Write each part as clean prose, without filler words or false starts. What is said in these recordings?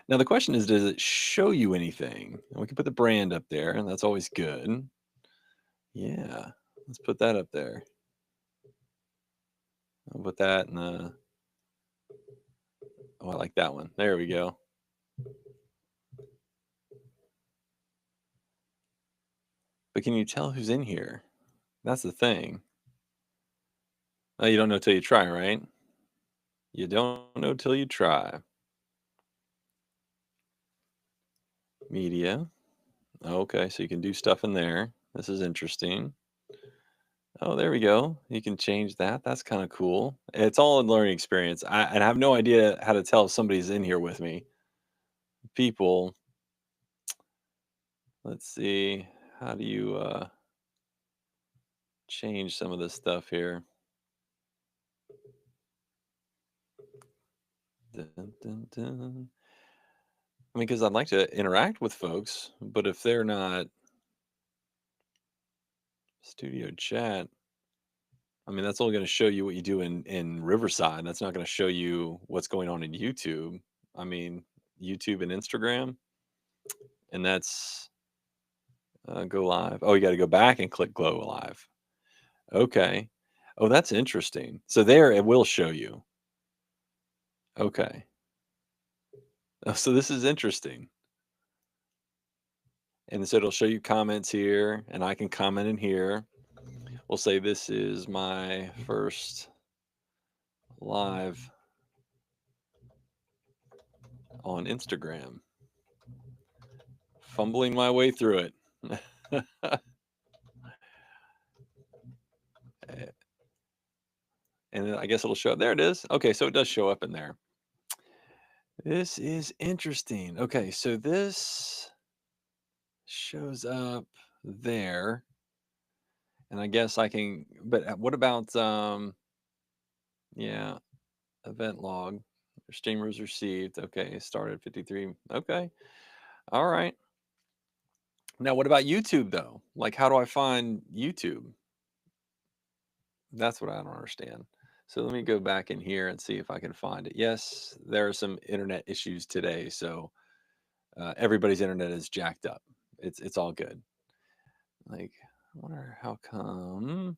Now the question is, does it show you anything? And we can put the brand up there, and that's always good. Yeah, let's put that up there. I'll put that in the. Oh, I like that one. There we go. But can you tell who's in here? That's the thing. Oh, you don't know till you try, right? You don't know till you try. Media. Okay, so you can do stuff in there. This is interesting. Oh, there we go. You can change that. That's kind of cool. It's all a learning experience. And I have no idea how to tell if somebody's in here with me. People, let's see. How do you change some of this stuff here? Dun, dun, dun. I mean, because I'd like to interact with folks, but if they're not studio chat, I mean, that's only going to show you what you do in Riverside. That's not going to show you what's going on in YouTube. I mean, YouTube and Instagram, and that's go live. Oh, you got to go back and click go live. Okay. Oh, that's interesting. So there, it will show you. Okay. Oh, so this is interesting. And so it'll show you comments here, and I can comment in here. We'll say this is my first live on Instagram. Fumbling my way through it. And then I guess it'll show up. There it is. Okay, so it does show up in there. This is interesting. Okay, so this shows up there. And I guess I can, but what about, yeah, event log, streamers received. Okay, started 53. Okay, all right. Now, what about YouTube though? Like, how do I find YouTube? That's what I don't understand. So let me go back in here and see if I can find it. Yes, there are some internet issues today, so everybody's internet is jacked up. It's all good. Like, I wonder how come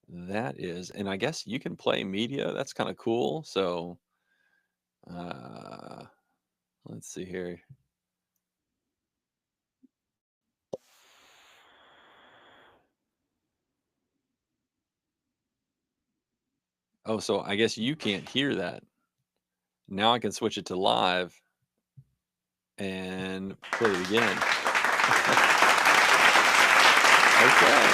that is. And I guess you can play media. That's kind of cool. So uh, let's see here. Oh, so I guess you can't hear that. Now I can switch it to live and play it again. Okay.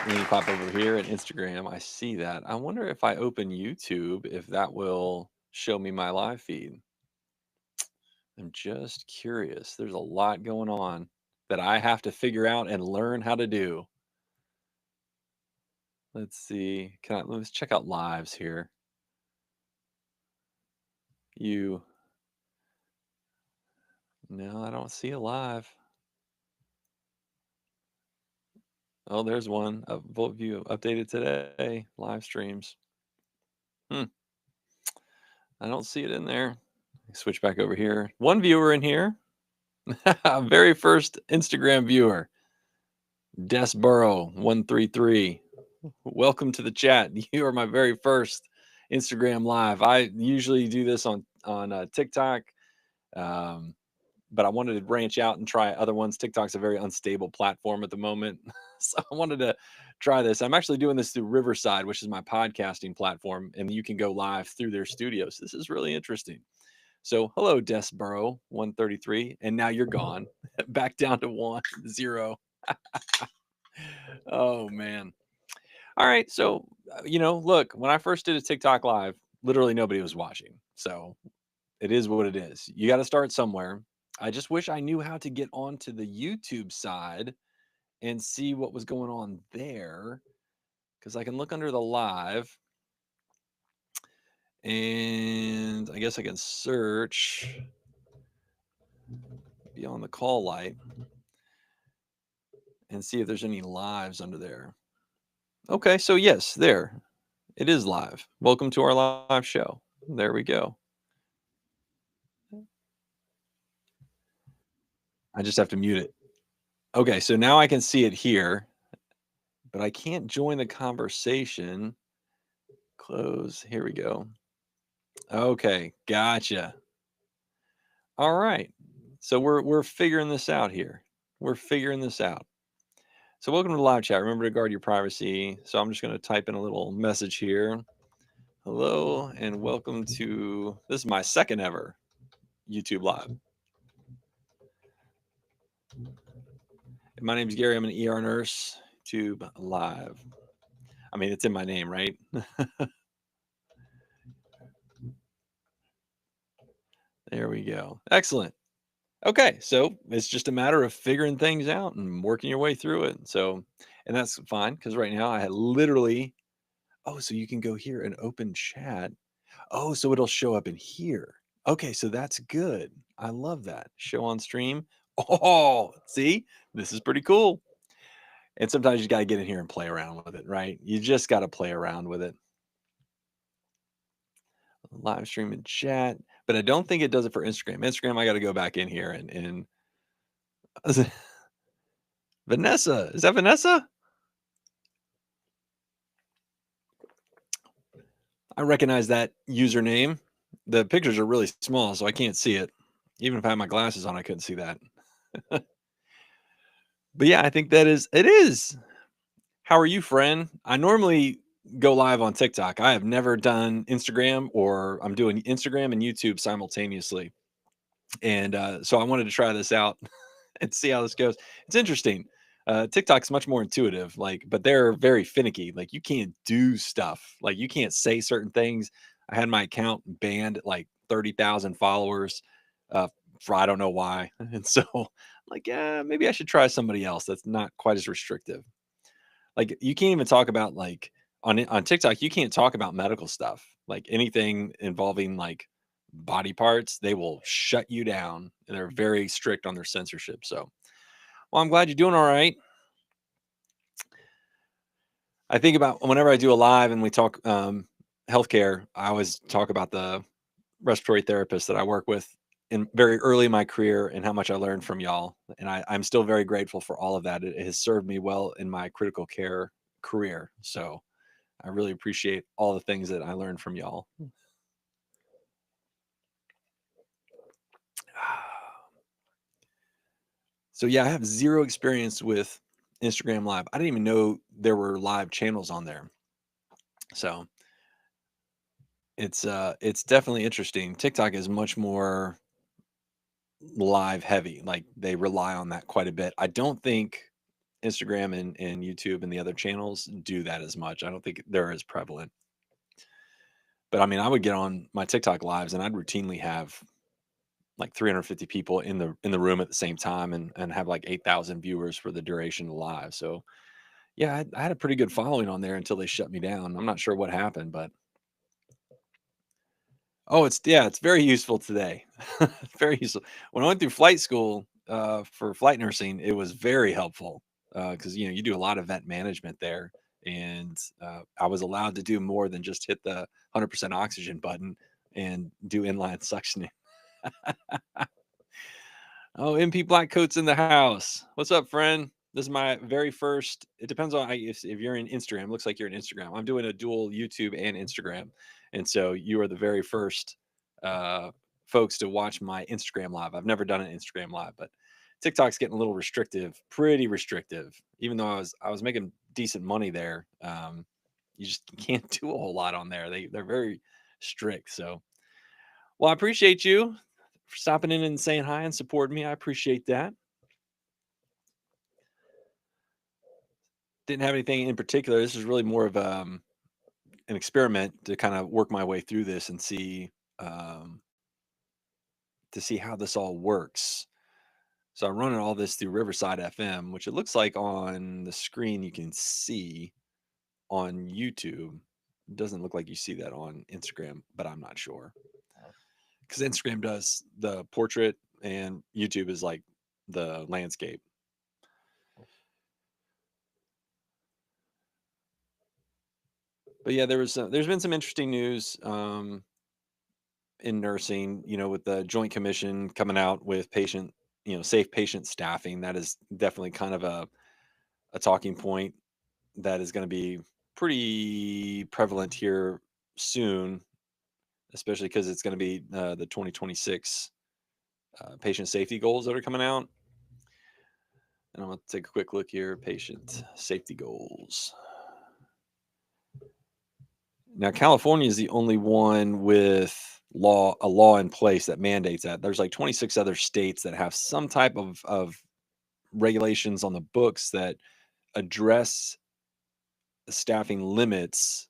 And then you pop over here at Instagram. I see that. I wonder if I open YouTube, if that will show me my live feed. I'm just curious. There's a lot going on that I have to figure out and learn how to do. Let's see. Let's check out lives here. You No, I don't see a live. Oh, there's one. Vote view updated today. Live streams. Hmm. I don't see it in there. Switch back over here. One viewer in here. Very first Instagram viewer. Desborough133. Welcome to the chat. You are my very first Instagram live. I usually do this on TikTok, um, but I wanted to branch out and try other ones. TikTok's a very unstable platform at the moment, so I wanted to try this. I'm actually doing this through Riverside, which is my podcasting platform, and you can go live through their studios. This is really interesting. So, hello, Desborough133, and now you're gone, back down to 1-0. Oh man. All right. So, look, when I first did a TikTok live, literally nobody was watching. So it is what it is. You got to start somewhere. I just wish I knew how to get onto the YouTube side and see what was going on there because I can look under the live and I guess I can search beyond the call light and see if there's any lives under there. Okay. So, yes, there it is live. Welcome to our live show. There we go. I just have to mute it. Okay, so now I can see it here, but I can't join the conversation. Close. Here we go. Okay, gotcha. All right. So we're figuring this out here. We're figuring this out. So welcome to the live chat. Remember to guard your privacy. So I'm just going to type in a little message here. Hello and welcome to this is my second ever YouTube live. My name is Gary. I'm an ER nurse. YouTube live. I mean, it's in my name, right? There we go. Excellent. Okay, so it's just a matter of figuring things out and working your way through it. So, and that's fine because right now I had literally, oh, so you can go here and open chat. Oh, so it'll show up in here. Okay, so that's good. I love that. Show on stream. Oh, see, this is pretty cool. And sometimes you got to get in here and play around with it, right? You just got to play around with it. Live stream and chat, but I don't think it does it for Instagram. Instagram, I got to go back in here and Vanessa. Is that Vanessa? I recognize that username. The pictures are really small, so I can't see it. Even if I had my glasses on, I couldn't see that. But yeah, I think that is it is. How are you, friend? I normally go live on TikTok. I have never done Instagram, or I'm doing Instagram and YouTube simultaneously. And so I wanted to try this out and see how this goes. It's interesting. TikTok's much more intuitive, like, but they're very finicky. Like, you can't do stuff. Like, you can't say certain things. I had my account banned at like 30,000 followers for I don't know why. And so, like, yeah, maybe I should try somebody else that's not quite as restrictive. Like, you can't even talk about like on TikTok, you can't talk about medical stuff. Like anything involving like body parts, they will shut you down. And they're very strict on their censorship. So, well, I'm glad you're doing all right. I think about whenever I do a live and we talk healthcare, I always talk about the respiratory therapist that I work with in very early in my career and how much I learned from y'all. And I'm still very grateful for all of that. It has served me well in my critical care career. So I really appreciate all the things that I learned from y'all. So yeah, I have zero experience with Instagram Live. I didn't even know there were live channels on there. So it's definitely interesting. TikTok is much more live heavy. Like they rely on that quite a bit. I don't think Instagram and YouTube and the other channels do that as much. I don't think they're as prevalent. But I mean, I would get on my TikTok lives and I'd routinely have like 350 people in the room at the same time and have like 8,000 viewers for the duration of the live. So yeah, I had a pretty good following on there until they shut me down. I'm not sure what happened, but oh, it's yeah, it's very useful today. Very useful. When I went through flight school for flight nursing, it was very helpful because you know you do a lot of vent management there, and I was allowed to do more than just hit the 100% oxygen button and do inline suctioning. Oh, MP Black Coat's in the house. What's up, friend? This is my very first. It depends on if you're in Instagram. Looks like you're in Instagram. I'm doing a dual YouTube and Instagram, and so you are the very first uh, folks to watch my Instagram live. I've never done an Instagram live, but TikTok's getting a little restrictive, pretty restrictive. Even though I was making decent money there, you just can't do a whole lot on there. They're very strict. So, well, I appreciate you for stopping in and saying hi and supporting me. I appreciate that. Didn't have anything in particular. This is really more of an experiment to kind of work my way through this and see to see how this all works. So I'm running all this through Riverside FM, which it looks like on the screen you can see on YouTube. It doesn't look like you see that on Instagram, but I'm not sure because Instagram does the portrait and YouTube is like the landscape. But yeah, there's been some interesting news. in nursing, with the Joint Commission coming out with safe patient staffing. That is definitely kind of a talking point that is going to be pretty prevalent here soon, especially because it's going to be the 2026 patient safety goals that are coming out. And I'm going to take a quick look here. Patient safety goals. Now, California is the only one with a law in place that mandates that. There's like 26 other states that have some type of regulations on the books that address the staffing limits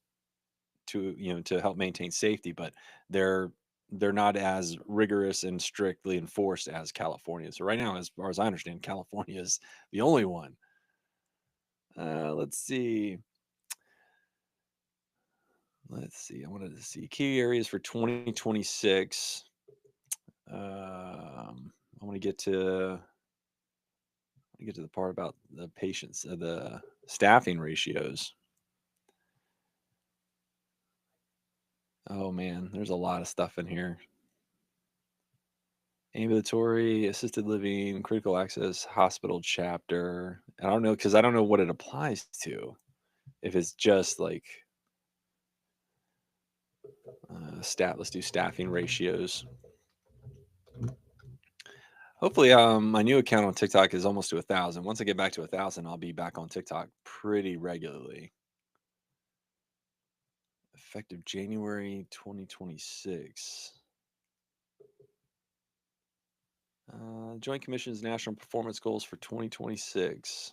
to help maintain safety, but they're they're not as rigorous and strictly enforced as California. So right now, as far as I understand, California is the only one. Let's see. Let's see. I wanted to see key areas for 2026. I want to get to the part about the patients, the staffing ratios. Oh man, there's a lot of stuff in here. Ambulatory, assisted living, critical access, hospital chapter. I don't know because I don't know what it applies to. If it's just like let's do staffing ratios. Hopefully, my new account on TikTok is almost to 1,000. Once I get back to 1,000, I'll be back on TikTok pretty regularly. Effective January 2026. Joint Commission's national performance goals for 2026.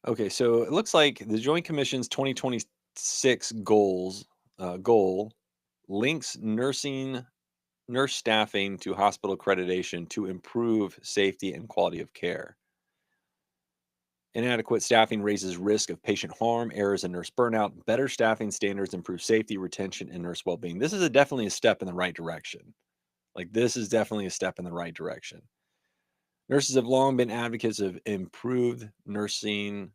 Okay, so it looks like the Joint Commission's 2026 goal links nurse staffing to hospital accreditation to improve safety and quality of care. Inadequate staffing raises risk of patient harm, errors, and nurse burnout. Better staffing standards improve safety, retention, and nurse well-being. This is definitely a step in the right direction. Like this is definitely a step in the right direction. Nurses have long been advocates of improved nurse staffing,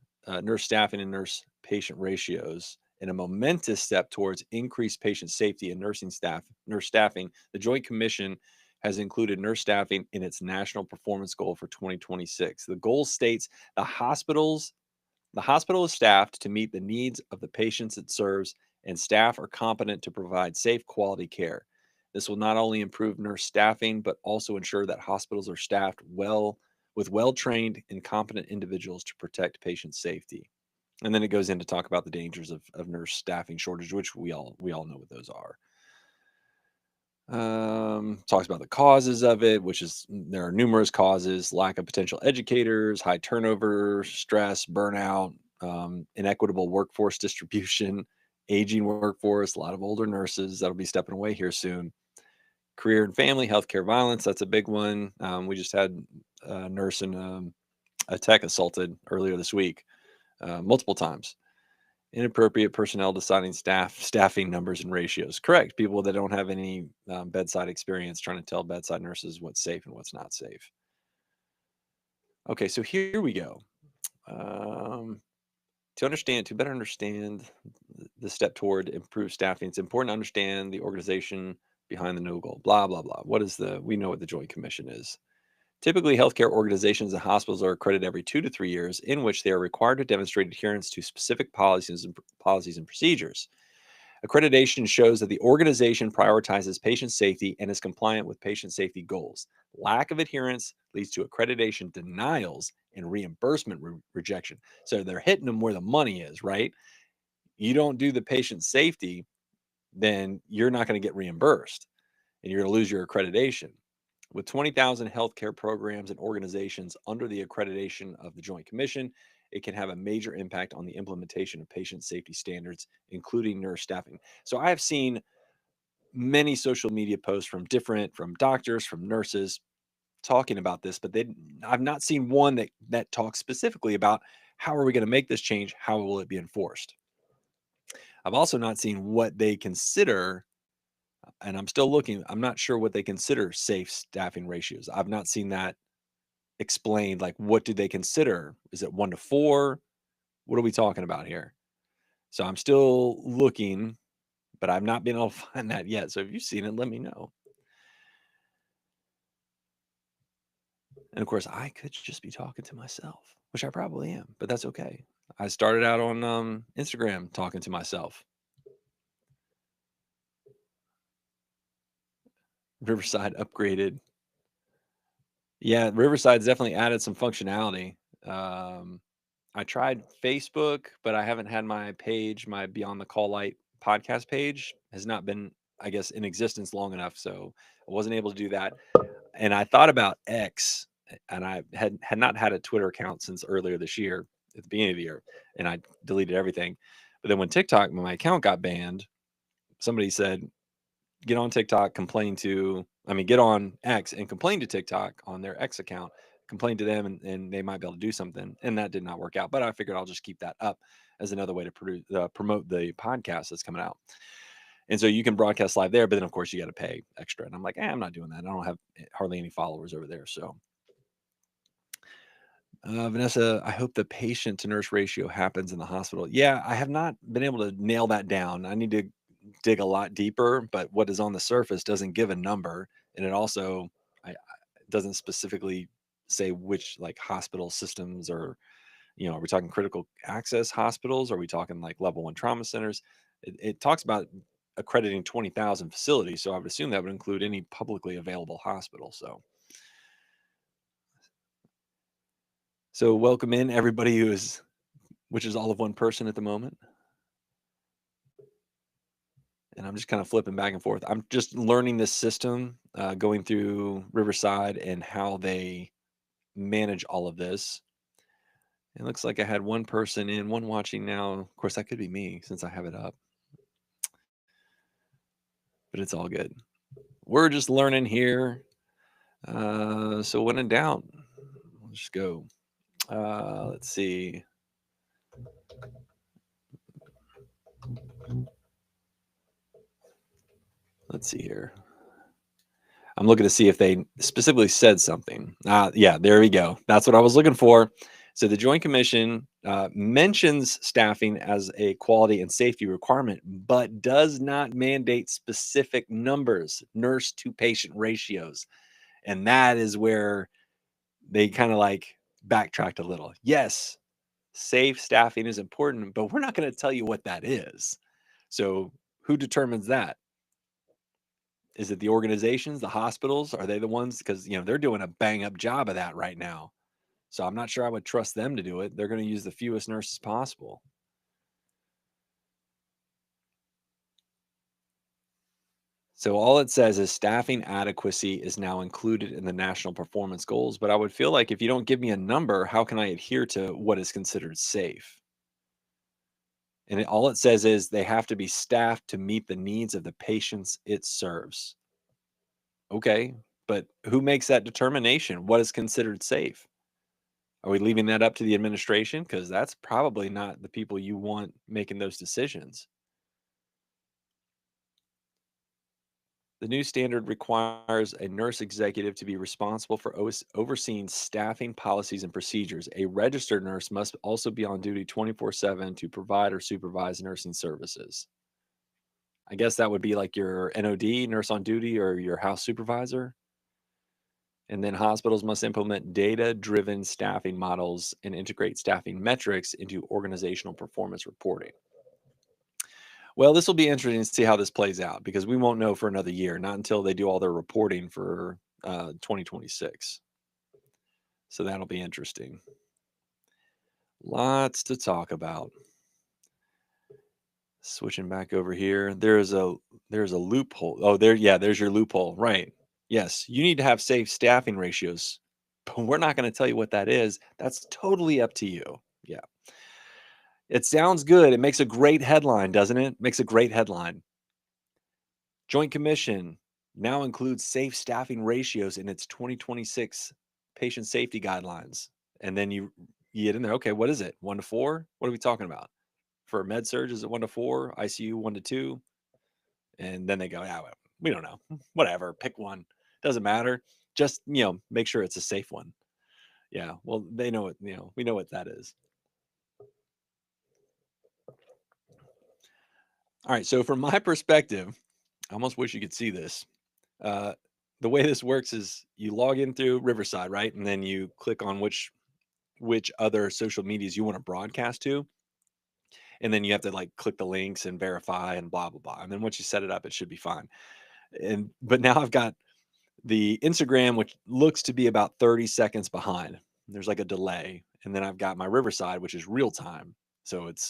and nurse patient ratios. In a momentous step towards increased patient safety and nurse staffing, the Joint Commission has included nurse staffing in its national performance goal for 2026. The goal states the hospital is staffed to meet the needs of the patients it serves, and staff are competent to provide safe, quality care. This will not only improve nurse staffing, but also ensure that hospitals are staffed with well-trained and competent individuals to protect patient safety. And then it goes in to talk about the dangers of nurse staffing shortage, which we all know what those are. Talks about the causes of it, which is there are numerous causes: lack of potential educators, high turnover, stress, burnout, inequitable workforce distribution, aging workforce, a lot of older nurses that'll be stepping away here soon. Career and family, healthcare violence, that's a big one. We just had a nurse and a tech assaulted earlier this week, multiple times. Inappropriate personnel deciding staffing numbers and ratios. Correct. People that don't have any bedside experience trying to tell bedside nurses what's safe and what's not safe. Okay, so here we go. Um, to better understand the step toward improved staffing, it's important to understand the organization behind the no goal. Blah blah blah. We know what the Joint Commission is. Typically, healthcare organizations and hospitals are accredited every 2 to 3 years, in which they are required to demonstrate adherence to specific policies and procedures. Accreditation shows that the organization prioritizes patient safety and is compliant with patient safety goals. Lack of adherence leads to accreditation denials and reimbursement rejection. So they're hitting them where the money is, right? You don't do the patient safety, then you're not going to get reimbursed and you're going to lose your accreditation. With 20,000 healthcare programs and organizations under the accreditation of the Joint Commission, it can have a major impact on the implementation of patient safety standards, including nurse staffing. So I have seen many social media posts from doctors, from nurses talking about this, but I've not seen one that talks specifically about how are we going to make this change? How will it be enforced? I've also not seen what they consider, and I'm still looking. I'm not sure what they consider safe staffing ratios. I've not seen that explained. Like, what do they consider? Is it 1 to 4? What are we talking about here? So I'm still looking, but I've not been able to find that yet. So if you've seen it, let me know. And of course, I could just be talking to myself, which I probably am, but that's okay. I started out on Instagram talking to myself. Riverside upgraded. Yeah, Riverside's definitely added some functionality. Um, I tried Facebook, but I haven't had my page, my Beyond the Call Light podcast page has not been, I guess, in existence long enough. So I wasn't able to do that. And I thought about X, and I had not had a Twitter account since earlier this year, at the beginning of the year, and I deleted everything. But then when TikTok, when my account got banned, somebody said, get on TikTok, get on X and complain to TikTok on their X account, complain to them, and they might be able to do something. And that did not work out. But I figured I'll just keep that up as another way to promote the podcast that's coming out. And so you can broadcast live there, but then of course you got to pay extra. And I'm like, I'm not doing that. I don't have hardly any followers over there. So, Vanessa, I hope the patient to nurse ratio happens in the hospital. Yeah, I have not been able to nail that down. I need to dig a lot deeper, but what is on the surface doesn't give a number. And it also doesn't specifically say which like hospital systems or, are we talking critical access hospitals? Are we talking like level 1 trauma centers? It talks about accrediting 20,000 facilities. So I would assume that would include any publicly available hospital. So welcome in everybody which is all of one person at the moment. And I'm just kind of flipping back and forth. I'm just learning this system, going through Riverside and how they manage all of this. It looks like I had one person in, one watching now. Of course, that could be me since I have it up, but it's all good. We're just learning here. So when in doubt, let's just go. Let's see. Let's see here. I'm looking to see if they specifically said something. Yeah, there we go. That's what I was looking for. So the Joint Commission mentions staffing as a quality and safety requirement, but does not mandate specific numbers, nurse to patient ratios. And that is where they kind of like backtracked a little. Yes, safe staffing is important, but we're not going to tell you what that is. So who determines that? Is it the organizations, the hospitals? Are they the ones? Because, they're doing a bang up job of that right now. So I'm not sure I would trust them to do it. They're going to use the fewest nurses possible. So all it says is staffing adequacy is now included in the national performance goals. But I would feel like if you don't give me a number, how can I adhere to what is considered safe? And all it says is they have to be staffed to meet the needs of the patients it serves. Okay, but who makes that determination? What is considered safe? Are we leaving that up to the administration? Because that's probably not the people you want making those decisions. The new standard requires a nurse executive to be responsible for overseeing staffing policies and procedures. A registered nurse must also be on duty 24/7 to provide or supervise nursing services. I guess that would be like your NOD, nurse on duty, or your house supervisor. And then hospitals must implement data driven staffing models and integrate staffing metrics into organizational performance reporting. Well, this will be interesting to see how this plays out because we won't know for another year, not until they do all their reporting for 2026. So that'll be interesting. Lots to talk about. Switching back over here, there's a loophole. Oh, there's your loophole. Right. Yes, you need to have safe staffing ratios, but we're not going to tell you what that is. That's totally up to you. Yeah. It sounds good. It makes a great headline, doesn't it? Makes a great headline. Joint Commission now includes safe staffing ratios in its 2026 patient safety guidelines. And then you get in there. Okay, what is it? 1 to 4? What are we talking about? For med surge, is it 1 to 4? ICU 1 to 2? And then they go, yeah, well, we don't know. Whatever, pick one. Doesn't matter. Just make sure it's a safe one. Yeah. Well, they know it. We know what that is. All right. So from my perspective, I almost wish you could see this. Uh, the way this works is you log in through Riverside, right? And then you click on which other social medias you want to broadcast to. And then you have to like click the links and verify and blah blah blah. And then once you set it up, it should be fine. And but now I've got the Instagram, which looks to be about 30 seconds behind. There's like a delay. And then I've got my Riverside, which is real time. So it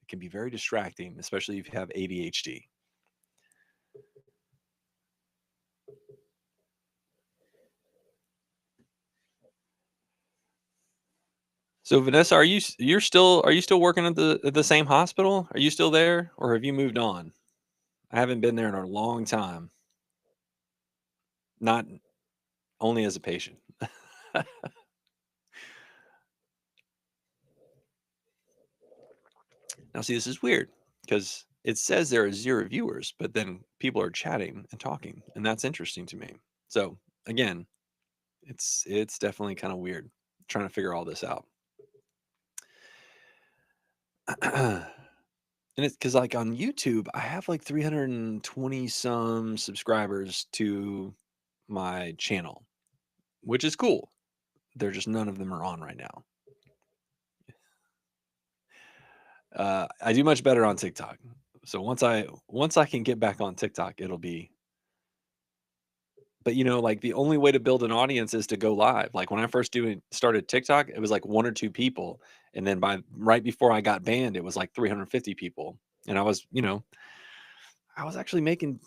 can be very distracting, especially if you have ADHD. So Vanessa, are you still working at the same hospital? Are you still there or have you moved on? I haven't been there in a long time. Not only as a patient. Now see, this is weird because it says there are 0 viewers, but then people are chatting and talking, and that's interesting to me. So again, it's definitely kind of weird trying to figure all this out. And it's because like on YouTube, I have like 320 some subscribers to my channel, which is cool. They're just none of them are on right now. I do much better on TikTok. So once I can get back on TikTok, it'll be. But like the only way to build an audience is to go live. Like when I first doing started TikTok, it was like 1 or 2 people, and then by right before I got banned, it was like 350 people, and I was actually making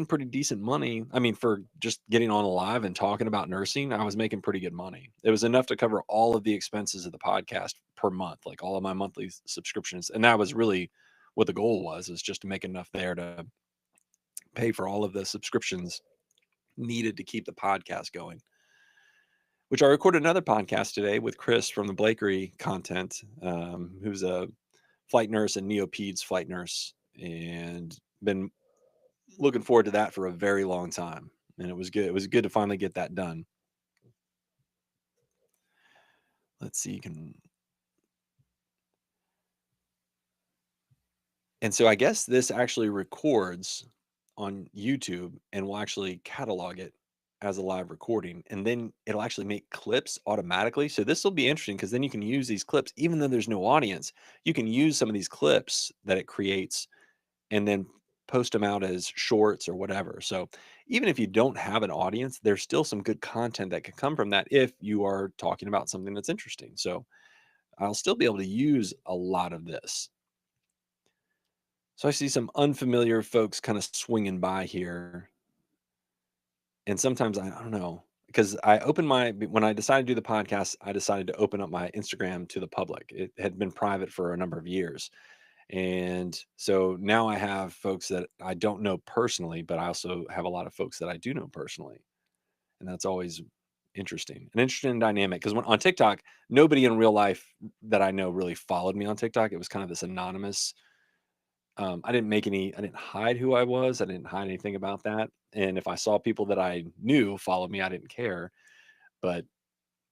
pretty decent money. I mean, for just getting on live and talking about nursing, I was making pretty good money. It was enough to cover all of the expenses of the podcast per month, like all of my monthly subscriptions. And that was really what the goal was just to make enough there to pay for all of the subscriptions needed to keep the podcast going. Which I recorded another podcast today with Chris from the Blakery content, who's a flight nurse and neopeds flight nurse, and been looking forward to that for a very long time, and it was good. It was good to finally get that done. Let's see, you can and so I guess this actually records on YouTube and will actually catalog it as a live recording, and then it'll actually make clips automatically. So this will be interesting because then you can use these clips even though there's no audience. You can use some of these clips that it creates and then post them out as shorts or whatever. So even if you don't have an audience, there's still some good content that could come from that if you are talking about something that's interesting. So I'll still be able to use a lot of this. So I see some unfamiliar folks kind of swinging by here. And sometimes I don't know because when I decided to do the podcast, I decided to open up my Instagram to the public. It had been private for a number of years. And so now I have folks that I don't know personally, but I also have a lot of folks that I do know personally. And that's always an interesting dynamic. Because when on TikTok, nobody in real life that I know really followed me on TikTok. It was kind of this anonymous. I didn't hide who I was. I didn't hide anything about that. And if I saw people that I knew follow me, I didn't care. But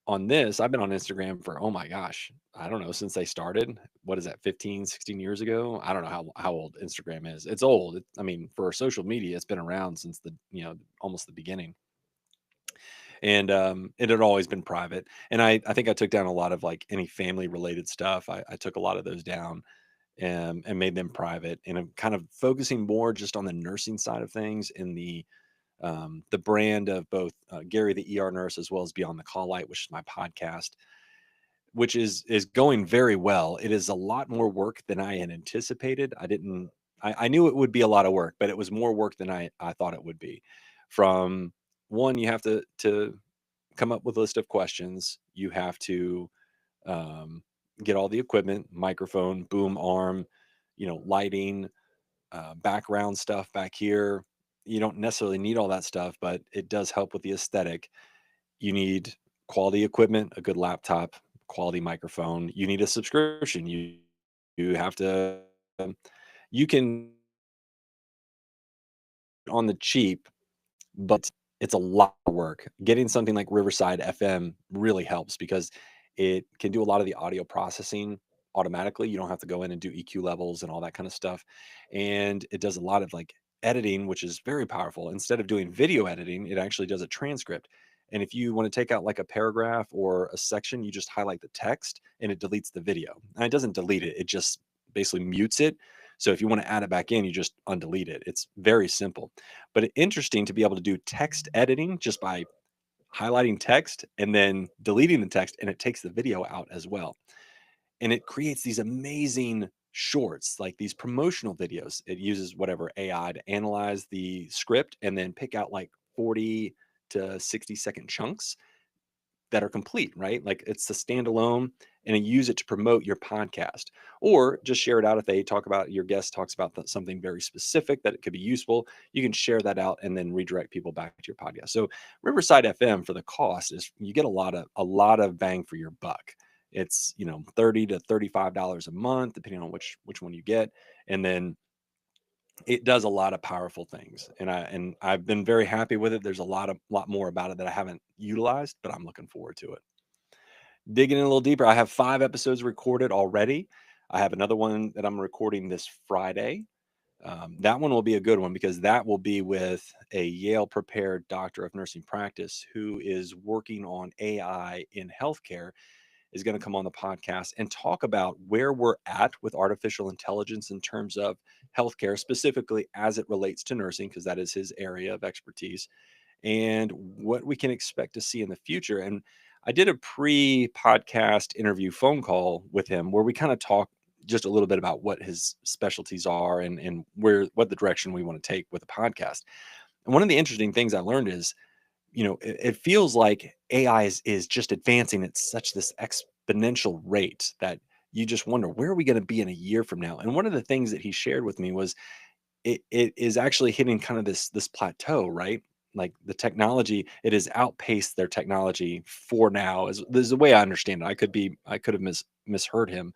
on this, I've been on Instagram for, oh my gosh, I don't know, since they started. What is that, 15, 16 years ago? I don't know how old Instagram is. It's old. I mean, for social media, it's been around since almost the beginning. And it had always been private. And I think I took down a lot of like any family related stuff. I took a lot of those down and made them private. And I'm kind of focusing more just on the nursing side of things and the brand of both Gary the ER nurse as well as Beyond the Call Light, which is my podcast, which is going very well. It is a lot more work than I had anticipated. I knew it would be a lot of work, but it was more work than I thought it would be. From one, you have to come up with a list of questions. You have to um, get all the equipment, microphone, boom arm, lighting, background stuff back here. You don't necessarily need all that stuff, but it does help with the aesthetic. You need quality equipment, a good laptop, quality microphone. You need a subscription. You have to you can on the cheap, but it's a lot of work. Getting something like Riverside FM really helps because it can do a lot of the audio processing. automatically. You don't have to go in and do EQ levels and all that kind of stuff. And it does a lot of like editing, which is very powerful. Instead of doing video editing, it actually does a transcript. And if you want to take out like a paragraph or a section, you just highlight the text and it deletes the video. And it doesn't delete it, it just basically mutes it. So if you want to add it back in, you just undelete it. It's very simple. But interesting to be able to do text editing just by highlighting text and then deleting the text, and it takes the video out as well. And it creates these amazing shorts, like these promotional videos. It uses whatever AI to analyze the script and then pick out like 40 to 60-second chunks that are complete, right? Like it's a standalone, and you use it to promote your podcast, or just share it out. If they talk about, your guest talks about something very specific that it could be useful, you can share that out and then redirect people back to your podcast. So Riverside FM, for the cost, is you get a lot of bang for your buck. It's, $30 to $35 a month, depending on which one you get. And then it does a lot of powerful things, and I've been very happy with it. There's a lot more about it that I haven't utilized, but I'm looking forward to it. Digging in a little deeper, I have 5 episodes recorded already. I have another one that I'm recording this Friday. That one will be a good one because that will be with a Yale prepared doctor of nursing practice who is working on AI in healthcare, is going to come on the podcast and talk about where we're at with artificial intelligence in terms of healthcare, specifically as it relates to nursing, because that is his area of expertise, and what we can expect to see in the future. And I did a pre-podcast interview phone call with him where we kind of talked just a little bit about what his specialties are and what the direction we want to take with the podcast. And one of the interesting things I learned is, it feels like AI is just advancing at such this exponential rate that you just wonder, where are we going to be in a year from now? And one of the things that he shared with me was it is actually hitting kind of this plateau, right? Like the technology, it has outpaced their technology for now. Is This is the way I understand it. I could have misheard him,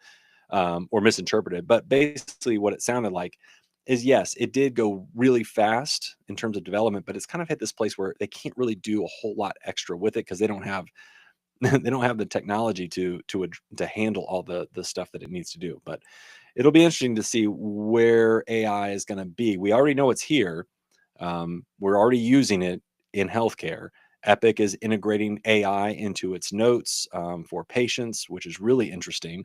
or misinterpreted. But basically, what it sounded like is, yes, it did go really fast in terms of development, but it's kind of hit this place where they can't really do a whole lot extra with it because they don't have they don't have the technology to handle all the stuff that it needs to do. But it'll be interesting to see where AI is going to be. We already know it's here. We're already using it in healthcare. Epic is integrating AI into its notes, for patients, which is really interesting.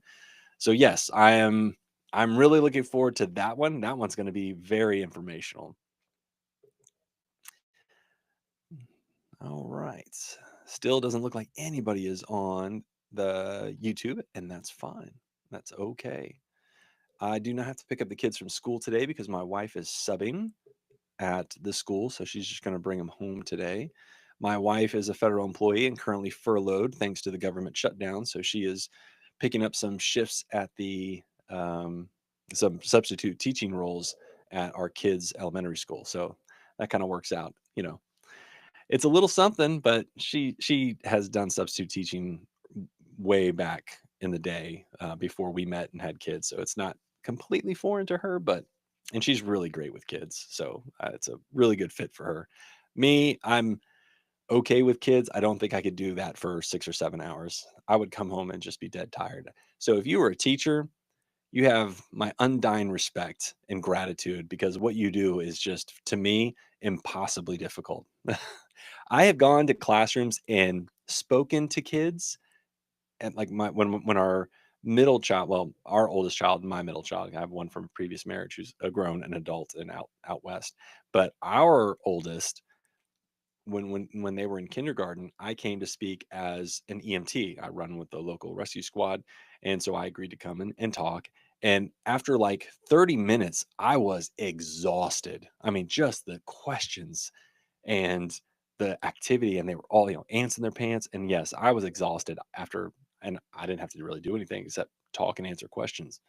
So yes, I'm really looking forward to that one. That one's going to be very informational. All right. Still doesn't look like anybody is on the YouTube, and that's fine. That's okay. I do not have to pick up the kids from school today because my wife is subbing at the school, so she's just going to bring them home today. My wife is a federal employee and currently furloughed thanks to the government shutdown, so she is picking up some shifts at um, some substitute teaching roles at our kids' elementary school. So that kind of works out. It's a little something, but she has done substitute teaching way back in the day, before we met and had kids. So it's not completely foreign to her, and she's really great with kids. So it's a really good fit for her. Me, I'm okay with kids. I don't think I could do that for 6 or 7 hours. I would come home and just be dead tired. So if you were a teacher, you have my undying respect and gratitude because what you do is just, to me, impossibly difficult. I have gone to classrooms and spoken to kids, and like when our middle child, well, our oldest child and my middle child, I have one from a previous marriage who's a grown an adult and out west, but our oldest, when they were in kindergarten, I came to speak as an EMT. I run with the local rescue squad, and so I agreed to come and talk. And after like 30 minutes, I was exhausted. I mean, just the questions and the activity, and they were all, ants in their pants. And yes, I was exhausted after, and I didn't have to really do anything except talk and answer questions.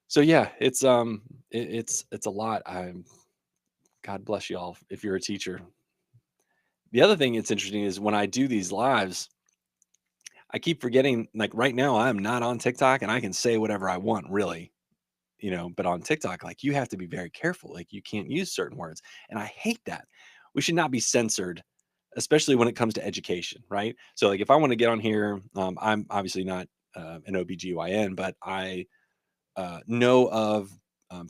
So yeah, it's a lot. I'm God bless you all if you're a teacher. The other thing that's interesting is when I do these lives, I keep forgetting, like right now, I'm not on TikTok and I can say whatever I want, really, but on TikTok, like you have to be very careful. Like you can't use certain words. And I hate that. We should not be censored, especially when it comes to education, right? So like if I want to get on here, I'm obviously not an OBGYN, but I know of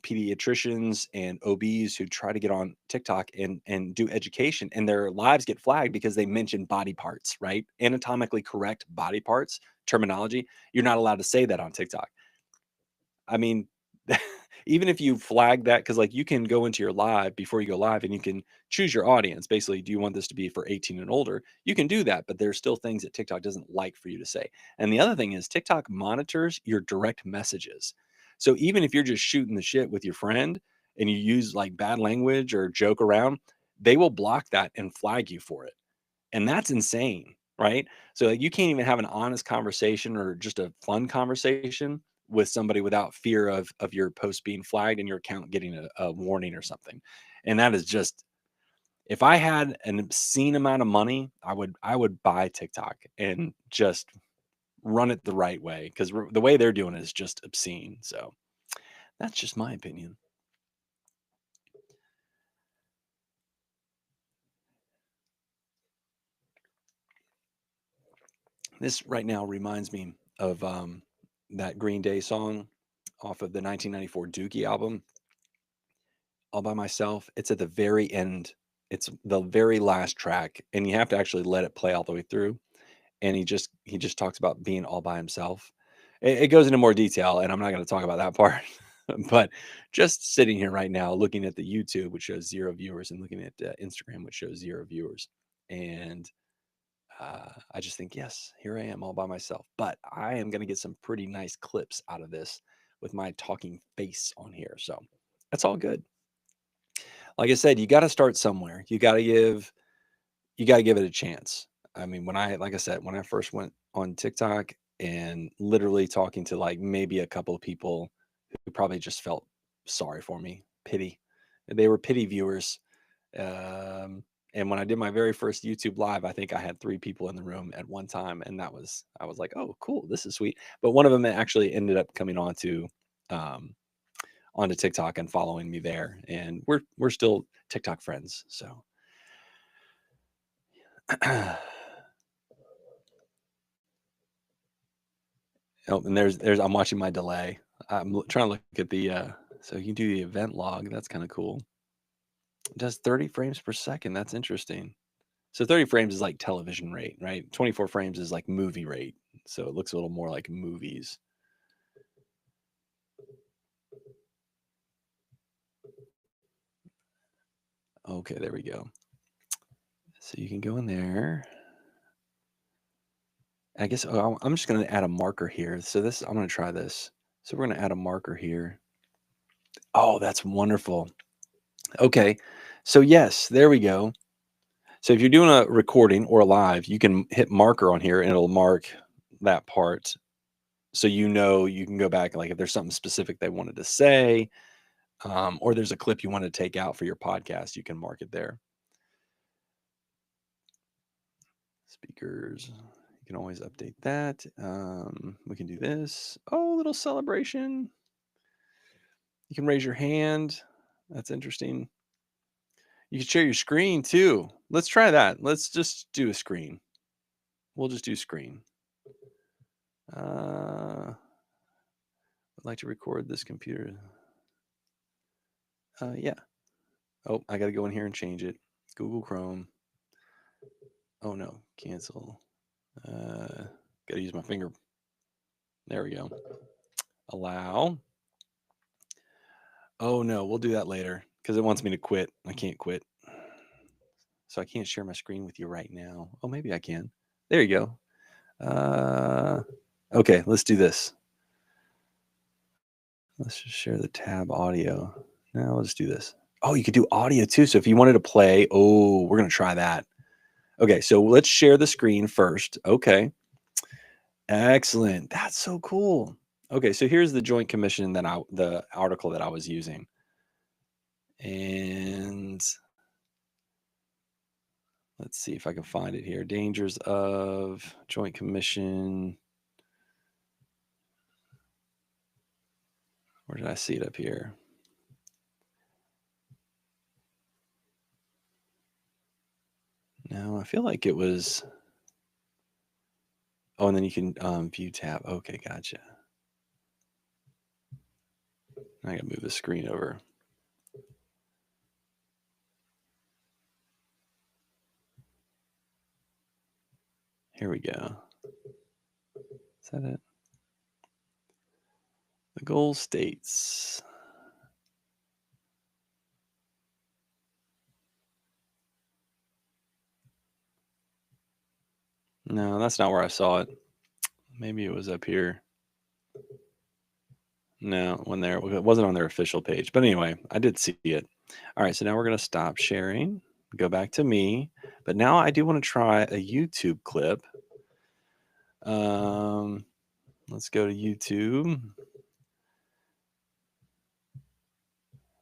pediatricians and OBs who try to get on TikTok and do education, and their lives get flagged because they mention body parts, right? Anatomically correct body parts terminology. You're not allowed to say that on TikTok. I mean, even if you flag that, because like you can go into your live before you go live and you can choose your audience. Basically, do you want this to be for 18 and older? You can do that, but there's still things that TikTok doesn't like for you to say. And the other thing is TikTok monitors your direct messages. So even if you're just shooting the shit with your friend and you use like bad language or joke around, they will block that and flag you for it. And that's insane, right? So like, you can't even have an honest conversation or just a fun conversation with somebody without fear of your post being flagged and your account getting a warning or something. And that is just, if I had an obscene amount of money, I would buy TikTok and just run it the right way, because the way they're doing it is just obscene. So that's just my opinion. This right now reminds me of that Green Day song off of the 1994 Dookie album, All by Myself. It's at the very end. It's the very last track, and you have to actually let it play all the way through. And he just talks about being all by himself. It goes into more detail, and I'm not going to talk about that part. But just sitting here right now, looking at the YouTube, which shows 0 viewers, and looking at Instagram, which shows 0 viewers, and I just think, yes, here I am all by myself. But I am going to get some pretty nice clips out of this with my talking face on here. So that's all good. Like I said, you got to start somewhere. You got to give it a chance. I mean, like I said, when I first went on TikTok and literally talking to like maybe a couple of people who probably just felt sorry for me, pity. They were pity viewers. Um, and when I did my very first YouTube live, I think I had 3 people in the room at one time, and I was like, oh, cool, this is sweet. But one of them actually ended up coming um, onto TikTok and following me there, and we're still TikTok friends. So. Oh, and there's I'm watching my delay. Trying to look at the so you can do the event log. That's kind of cool. It does 30 frames per second. That's interesting. So 30 frames is like television rate, right? 24 frames is like movie rate. So it looks a little more like movies. Okay, there we go. So you can go in there. I guess I'm just going to add a marker here. So I'm going to try this. So we're going to add a marker here. Oh, that's wonderful. Okay. So yes, there we go. So if you're doing a recording or a live, you can hit marker on here and it'll mark that part. So you can go back, like if there's something specific they wanted to say, or there's a clip you want to take out for your podcast, you can mark it there. Speakers, you can always update that. We can do this. Oh, little celebration. You can raise your hand. That's interesting. You can share your screen too. Let's try that. Let's just do a screen. We'll just do screen. I'd like to record this computer. Yeah. Oh, I got to go in here and change it. Google Chrome. Oh no, cancel. Got to use my finger. There we go. Allow. Oh no, we'll do that later because it wants me to quit. I can't quit. So I can't share my screen with you right now. Oh, maybe I can. There you go. Okay, let's do this. Let's just share the tab audio. Now let's do this. Oh, you could do audio too. So if you wanted to play, we're going to try that. Okay, so let's share the screen first. Okay. Excellent. That's so cool. Okay, so here's the Joint Commission the article that I was using. And let's see if I can find it here. Dangers of Joint Commission. Where did I see it up here? No, I feel like it was. Oh, and then you can view tab. Okay, gotcha. I gotta move the screen over. Here we go. Is that it? The goal states. No, that's not where I saw it. Maybe it was up here. No, when there it wasn't on their official page. But anyway, I did see it. All right, so now we're gonna stop sharing, go back to me. But now I do want to try a YouTube clip. Let's go to YouTube.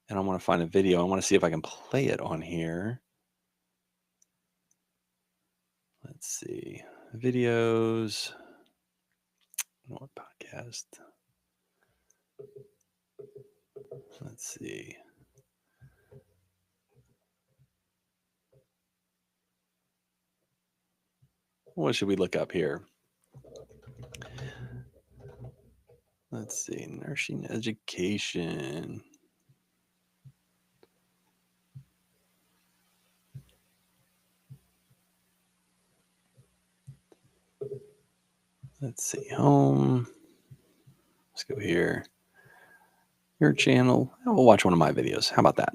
And I want to find a video. I want to see if I can play it on here. Let's see. Videos. What podcast? Let's see. What should we look up here? Let's see. Nursing education. Let's see. Home. Let's go here. Your channel. We'll watch one of my videos. How about that?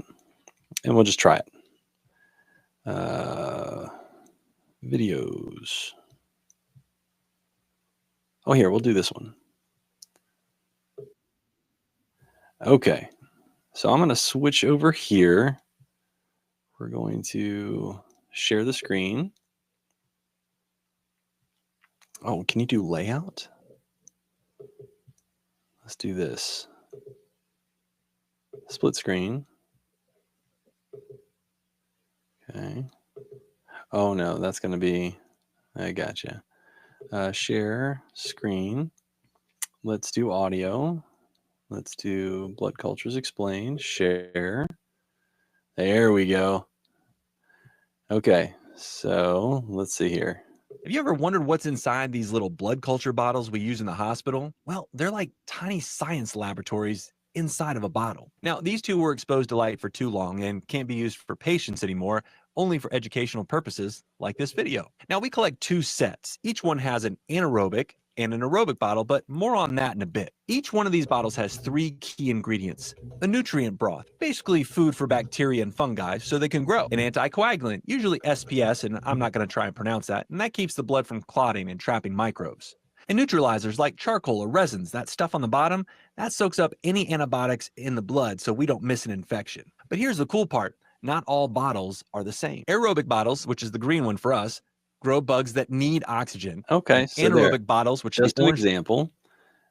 And we'll just try it. Videos. Oh, here, we'll do this one. Okay. So I'm going to switch over here. We're going to share the screen. Oh, can you do layout? Let's do this. Split screen. Okay. Oh, no, that's going to be, I gotcha. Share screen. Let's do audio. Let's do blood cultures explained. Share. There we go. Okay, so let's see here. Have you ever wondered what's inside these little blood culture bottles we use in the hospital? Well, they're like tiny science laboratories inside of a bottle. Now, these two were exposed to light for too long and can't be used for patients anymore, only for educational purposes like this video. Now, we collect two sets. Each one has an anaerobic and an aerobic bottle, but more on that in a bit. Each one of these bottles has three key ingredients. A nutrient broth, basically food for bacteria and fungi so they can grow. An anticoagulant, usually SPS, and I'm not going to try and pronounce that, and that keeps the blood from clotting and trapping microbes. And neutralizers like charcoal or resins, that stuff on the bottom, that soaks up any antibiotics in the blood so we don't miss an infection. But here's the cool part. Not all bottles are the same. Aerobic bottles, which is the green one for us, grow bugs that need oxygen. Okay, And so there. anaerobic bottles, which is Just the an orange. example.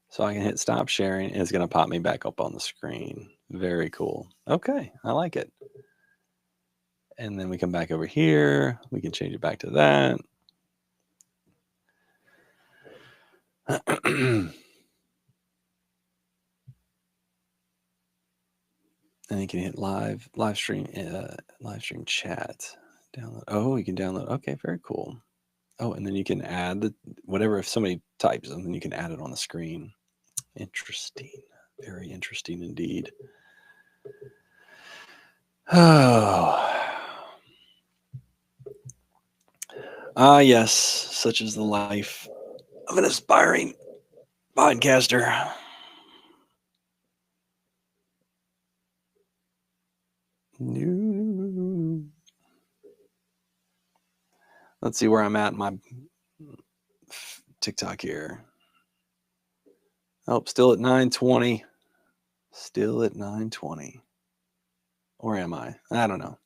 So I can hit stop sharing and it's going to pop me back up on the screen. Very cool. Okay, I like it. And then we come back over here. We can change it back to that. And you can hit live stream chat. Download. Oh, you can download. Okay, very cool. Oh, and then you can add the whatever. If somebody types them, then you can add it on the screen. Interesting. Very interesting indeed. Oh. Ah, yes, such is the life of an aspiring podcaster. Let's see where I'm at in my TikTok here. Oh, still at 9:20. Still at 9:20. Or am I? I don't know.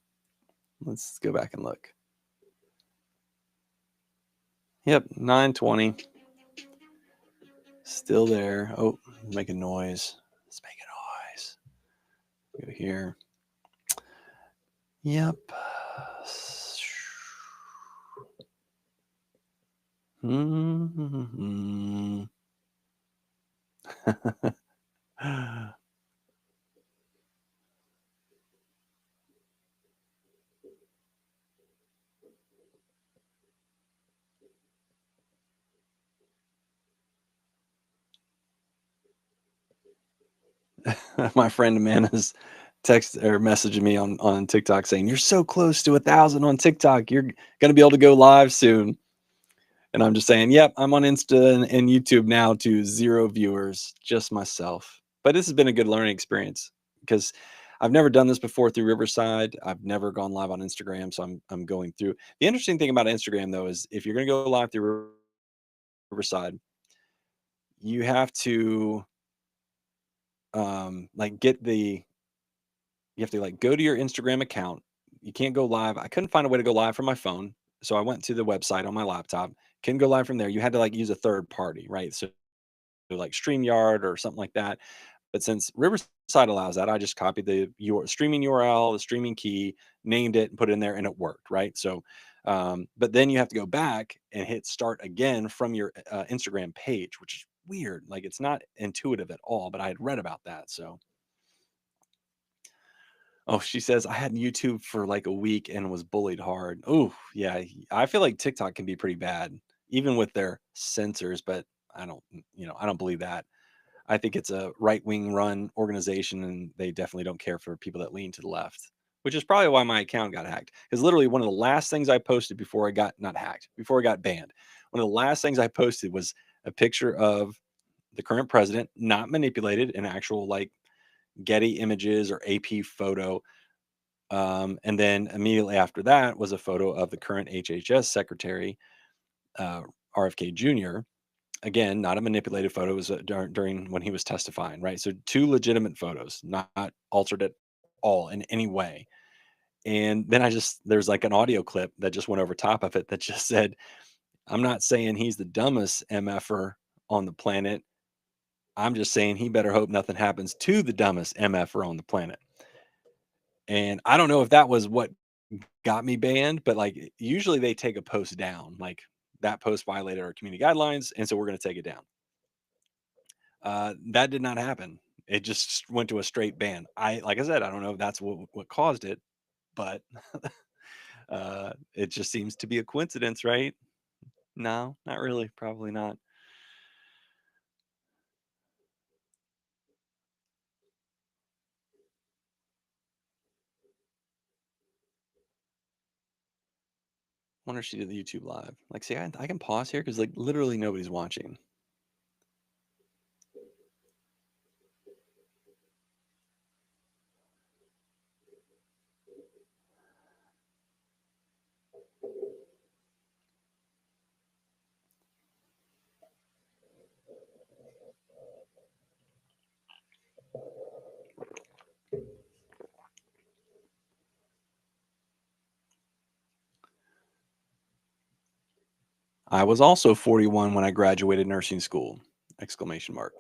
Let's go back and look. Yep, 9:20. Still there. Oh, making noise. It's making noise. Go here. Yep. Mm-hmm. my friend Amanda's text or messaging me on TikTok saying, "You're so close to 1,000 on TikTok. You're gonna be able to go live soon." And I'm just saying, "Yep, I'm on Insta and YouTube now to 0 viewers, just myself." But this has been a good learning experience because I've never done this before through Riverside. I've never gone live on Instagram, so I'm going through. The interesting thing about Instagram though is if you're gonna go live through Riverside, you have to like get the you have to like go to your Instagram account. You can't go live. I couldn't find a way to go live from my phone. So I went to the website on my laptop. Couldn't go live from there. You had to like use a third party, right? So like StreamYard or something like that. But since Riverside allows that, I just copied the your streaming URL, the streaming key, named it, and put it in there, and it worked, right? So, but then you have to go back and hit start again from your Instagram page, which is weird. Like it's not intuitive at all. But I had read about that, so oh, she says, "I had YouTube for like a week and was bullied hard." Oh, yeah. I feel like TikTok can be pretty bad, even with their censors, but I don't believe that. I think it's a right wing run organization and they definitely don't care for people that lean to the left, which is probably why my account got hacked. Because literally one of the last things I posted before I got not hacked, before I got banned, one of the last things I posted was a picture of the current president, not manipulated, an actual like Getty images or AP photo. And then immediately after that was a photo of the current HHS secretary, uh, RFK Jr. Again, not a manipulated photo. It was during when he was testifying, right? So two legitimate photos, not altered at all in any way. And then there's like an audio clip that just went over top of it that just said, "I'm not saying he's the dumbest MFer on the planet. I'm just saying he better hope nothing happens to the dumbest MFer on the planet." And I don't know if that was what got me banned, but like usually they take a post down, like that post violated our community guidelines, and so we're going to take it down. That did not happen. It just went to a straight ban. Like I said, I don't know if that's what caused it, but it just seems to be a coincidence, right? No, not really. Probably not. Wonder if she did the YouTube live. Like, see, I can pause here because like literally nobody's watching. I was also 41 when I graduated nursing school! Exclamation mark.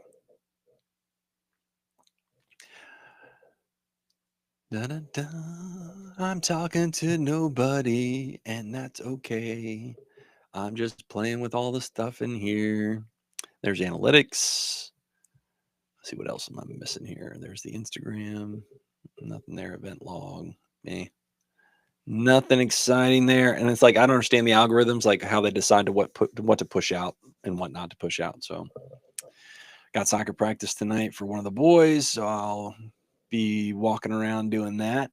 Da, da, da. I'm talking to nobody, and that's okay. I'm just playing with all the stuff in here. There's analytics. Let's see what else am I missing here. There's the Instagram. Nothing there. Event log. Eh. Nothing exciting there. And it's like I don't understand the algorithms, like how they decide to what to push out and what not to push out. So got soccer practice tonight for one of the boys, so I'll be walking around doing that.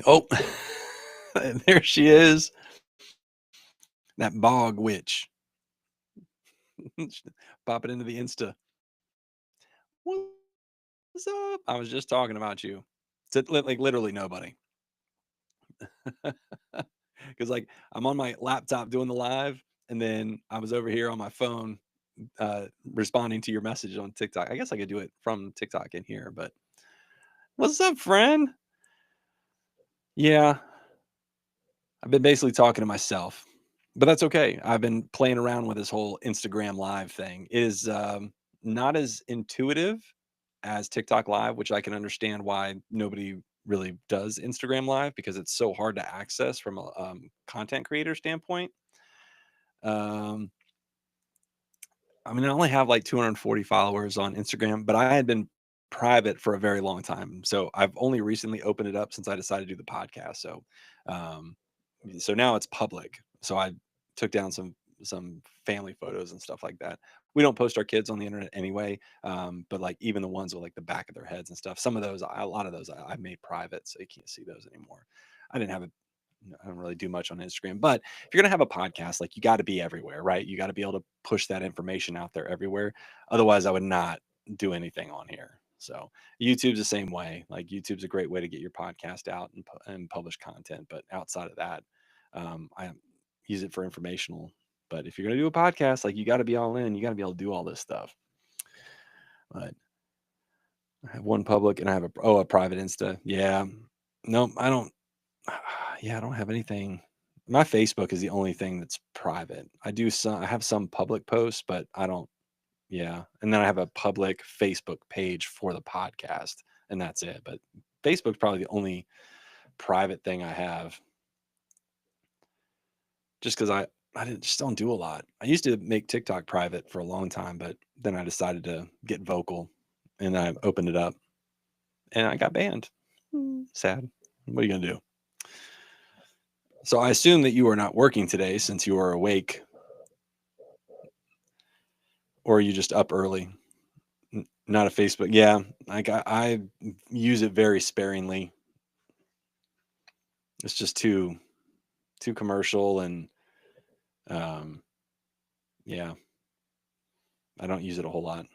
Oh, there she is. That bog witch. Pop it into the Insta. What's up? I was just talking about you. To like literally nobody. Because like I'm on my laptop doing the live, and then I was over here on my phone responding to your message on TikTok. I guess I could do it from TikTok in here, but what's up, friend? Yeah, I've been basically talking to myself, but that's okay. I've been playing around with this whole Instagram live thing. It is not as intuitive as TikTok live, which I can understand why nobody really does Instagram live because it's so hard to access from a content creator standpoint. Um, I mean, I only have like 240 followers on Instagram, but I had been private for a very long time. So I've only recently opened it up since I decided to do the podcast. Um, so now it's public. So I took down some family photos and stuff like that. We don't post our kids on the internet anyway, but like even the ones with like the back of their heads and stuff, some of those, a lot of those I made private, so you can't see those anymore. I didn't have a I don't really do much on Instagram, but if you're going to have a podcast, like you got to be everywhere, right? You got to be able to push that information out there everywhere. Otherwise, I would not do anything on here. So YouTube's the same way. Like YouTube's a great way to get your podcast out and publish content. But outside of that, I use it for informational. But if you're going to do a podcast, like you got to be all in. You got to be able to do all this stuff. But I have one public and I have a private Insta. Yeah. No, I don't. Yeah, I don't have anything. My Facebook is the only thing that's private. I have some public posts, but I don't. Yeah, and then I have a public Facebook page for the podcast, and that's it. But Facebook's probably the only private thing I have, just because just don't do a lot. I used to make TikTok private for a long time, but then I decided to get vocal, and I opened it up, and I got banned. Sad. What are you gonna do? So I assume that you are not working today since you are awake, or are you just up early? Not a Facebook. Yeah, I use it very sparingly. It's just too commercial, and um, yeah, I don't use it a whole lot.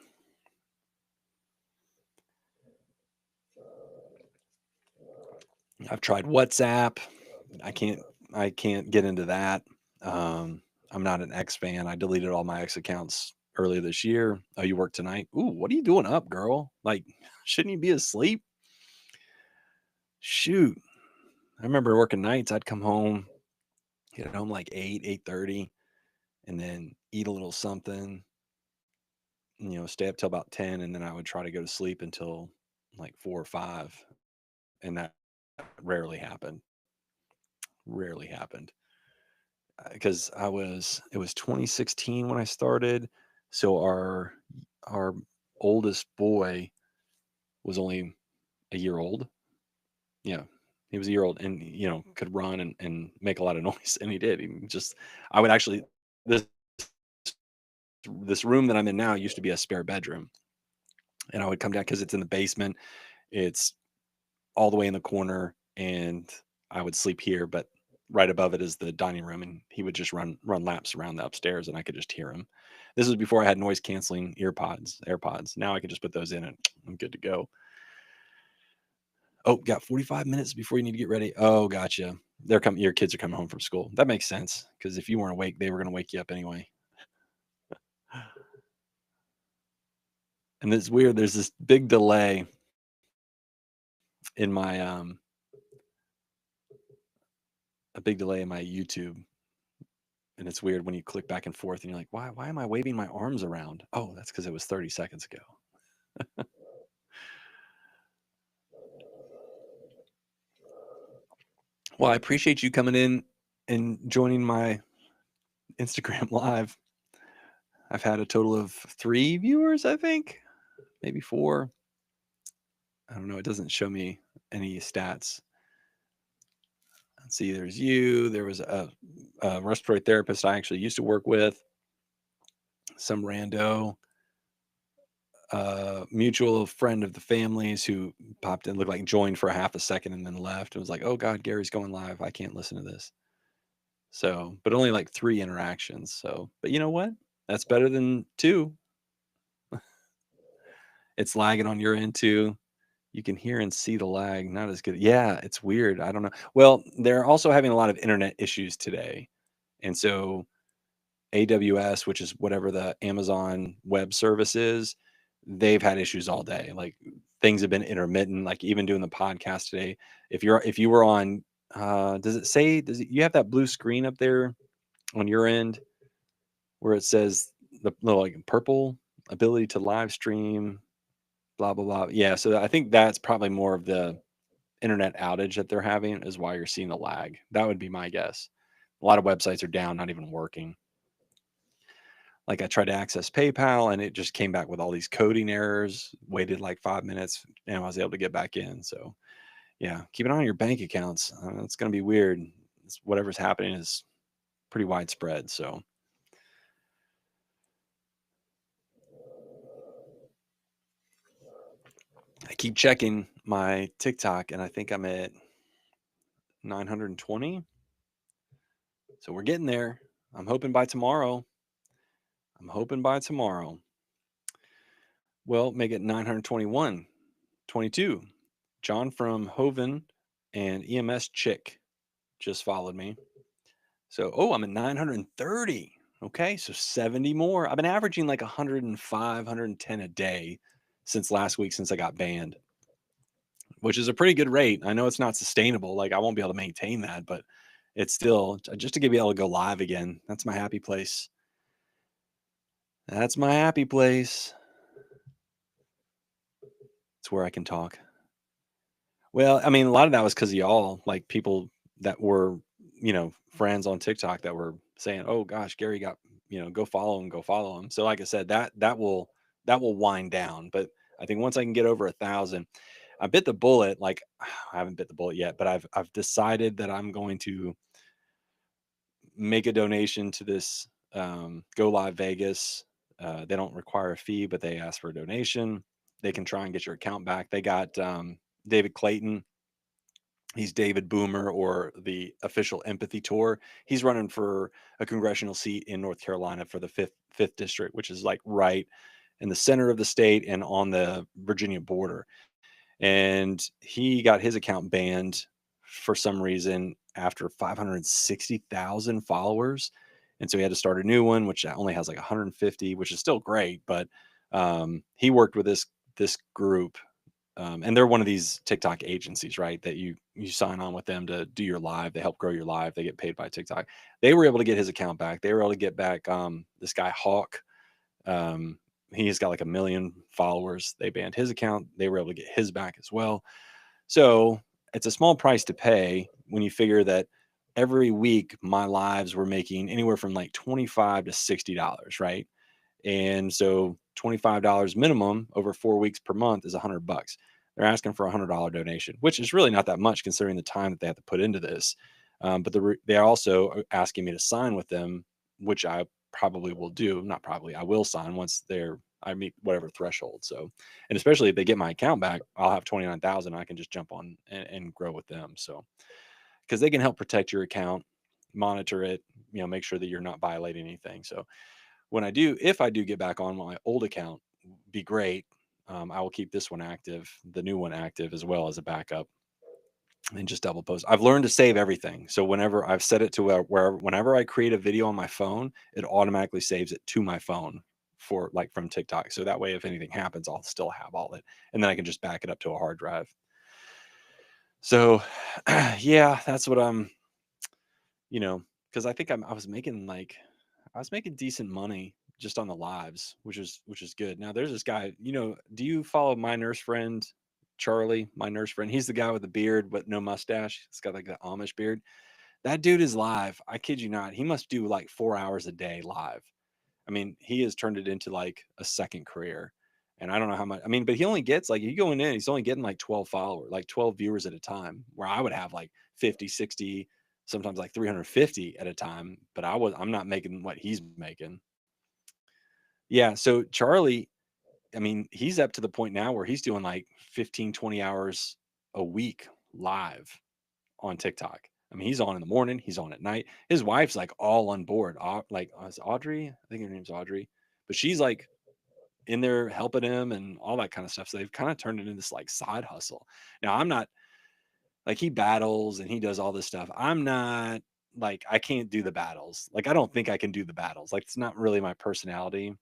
I've tried WhatsApp. I can't get into that. I'm not an X fan. I deleted all my X accounts earlier this year. Oh, you work tonight? Ooh, what are you doing up, girl? Like, shouldn't you be asleep? Shoot. I remember working nights. I'd come home, get home like 8:30, and then eat a little something, stay up till about 10, and then I would try to go to sleep until like 4 or 5. And that rarely happened. Rarely happened. Because it was 2016 when I started. So our oldest boy was only a year old. Yeah. He was a year old and, could run and make a lot of noise. And he did. I would actually, this, this room that I'm in now used to be a spare bedroom. And I would come down because it's in the basement. It's all the way in the corner, and I would sleep here, but right above it is the dining room, and he would just run laps around the upstairs, and I could just hear him. This was before I had noise canceling AirPods. Now I can just put those in and I'm good to go. Oh, got 45 minutes before you need to get ready. Oh, gotcha. Your kids are coming home from school. That makes sense, because if you weren't awake, they were going to wake you up anyway. And it's weird. There's this big delay in my a big delay in my YouTube. And it's weird when you click back and forth and you're like, why am I waving my arms around? Oh, that's because it was 30 seconds ago. Well, I appreciate you coming in and joining my Instagram live. I've had a total of 3 viewers, I think, maybe 4. I don't know. It doesn't show me any stats. Let's see, there's you. There was a respiratory therapist I actually used to work with, some rando, mutual friend of the family's who popped in, looked like joined for a half a second and then left. It was like, oh God, Gary's going live. I can't listen to this. So, but only like 3 interactions. So, but you know what? That's better than 2. It's lagging on your end too. You can hear and see the lag. Not as good. Yeah, it's weird. I don't know. Well, they're also having a lot of internet issues today. And so AWS, which is whatever the Amazon Web Service is, they've had issues all day. Like things have been intermittent. Like even doing the podcast today, if you were on, you have that blue screen up there on your end where it says the little like purple ability to live stream, blah blah blah. Yeah, so I think that's probably more of the internet outage that they're having is why you're seeing the lag. That would be my guess. A lot of websites are down, not even working. Like I tried to access PayPal and it just came back with all these coding errors, waited like 5 minutes and I was able to get back in. So yeah, keep an eye on your bank accounts. It's going to be weird. Whatever's happening is pretty widespread. So keep checking my TikTok, and I think I'm at 920. So we're getting there. I'm hoping by tomorrow. I'm hoping by tomorrow. Well, make it 921, 22. John from Hoven and EMS Chick just followed me. So, oh, I'm at 930. Okay, so 70 more. I've been averaging like 105, 110 a day since last week, since I got banned, which is a pretty good rate. I know it's not sustainable. Like, I won't be able to maintain that, but it's still just to be able to go live again. That's my happy place. That's my happy place. It's where I can talk. Well, I mean, a lot of that was because of y'all, like people that were, friends on TikTok that were saying, "Oh gosh, Gary got, go follow him, go follow him." So, like I said, that will wind down. But I think once I can get over 1,000, I bit the bullet. Like I haven't bit the bullet yet, but I've decided that I'm going to make a donation to this Go Live Vegas. They don't require a fee, but they ask for a donation. They can try and get your account back. They got David Clayton. He's David Boomer, or the official Empathy Tour. He's running for a congressional seat in North Carolina for the fifth district, which is like right in the center of the state and on the Virginia border. And he got his account banned for some reason after 560,000 followers. And so he had to start a new one, which only has like 150, which is still great. But he worked with this group, and they're one of these TikTok agencies, right? That you sign on with them to do your live. They help grow your live. They get paid by TikTok. They were able to get his account back. They were able to get back this guy Hawk. He's got like 1 million followers. They banned his account. They were able to get his back as well. So it's a small price to pay when you figure that every week my lives were making anywhere from like $25 to $60, right? And so $25 minimum over 4 weeks per month is $100. They're asking for a $100 donation, which is really not that much considering the time that they have to put into this. But they're also asking me to sign with them, which I probably will do. Not probably, I will sign once I meet whatever threshold. So, and especially if they get my account back, I'll have 29,000. I can just jump on and grow with them. So, because they can help protect your account, monitor it, make sure that you're not violating anything. So, if I do get back on my old account, be great. I will keep this one active, the new one active, as well as a backup, and just double post. I've learned to save everything. So whenever I've set it to whenever I create a video on my phone, it automatically saves it to my phone for like from TikTok. So that way, if anything happens, I'll still have all it, and then I can just back it up to a hard drive. So yeah, that's what I'm, because I think I was making decent money just on the lives, which is good. Now there's this guy, do you follow my nurse friend, Charlie, my nurse friend? He's the guy with the beard but no mustache. It's got like the Amish beard. That dude is live. I kid you not. He must do like 4 hours a day live. I mean, he has turned it into like a second career. And I don't know how much. I mean, but he only gets like, you going in, he's only getting like 12 followers, like 12 viewers at a time, where I would have like 50, 60, sometimes like 350 at a time. But I'm not making what he's making. Yeah. So Charlie, I mean, he's up to the point now where he's doing like 15, 20 hours a week live on TikTok. I mean, he's on in the morning, he's on at night. His wife's like all on board. Like, is Audrey? I think her name's Audrey, but she's like in there helping him and all that kind of stuff. So they've kind of turned it into this like side hustle. Now, I'm not like, he battles and he does all this stuff. I'm not like, I can't do the battles. Like, I don't think I can do the battles. Like, it's not really my personality.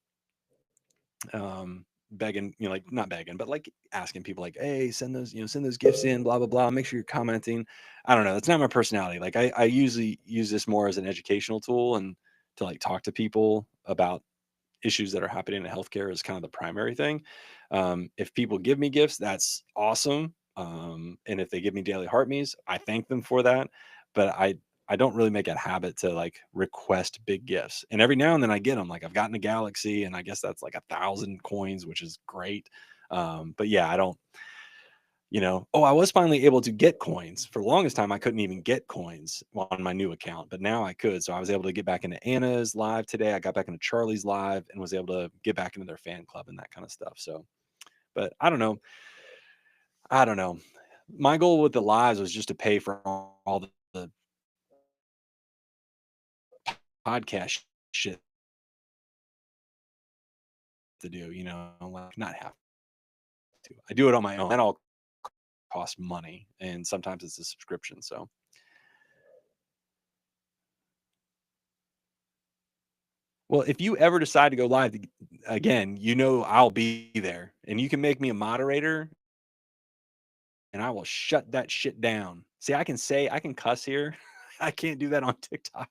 Begging, like not begging, but like asking people like, hey, send those gifts in, blah, blah, blah. Make sure you're commenting. I don't know. That's not my personality. Like I usually use this more as an educational tool and to like talk to people about issues that are happening in healthcare is kind of the primary thing. If people give me gifts, that's awesome. And if they give me daily heart me's, I thank them for that. But I don't really make it a habit to like request big gifts. And every now and then I get them. Like I've gotten a Galaxy, and I guess that's like 1,000 coins, which is great. But yeah, I don't, I was finally able to get coins. For the longest time, I couldn't even get coins on my new account, but now I could. So I was able to get back into Anna's live today. I got back into Charlie's live and was able to get back into their fan club and that kind of stuff. So, but I don't know. I don't know. My goal with the lives was just to pay for all the podcast shit to do, like not have to. I do it on my own. That all costs money, and sometimes it's a subscription. So, well, if you ever decide to go live again, I'll be there, and you can make me a moderator, and I will shut that shit down. See, I can cuss here. I can't do that on TikTok.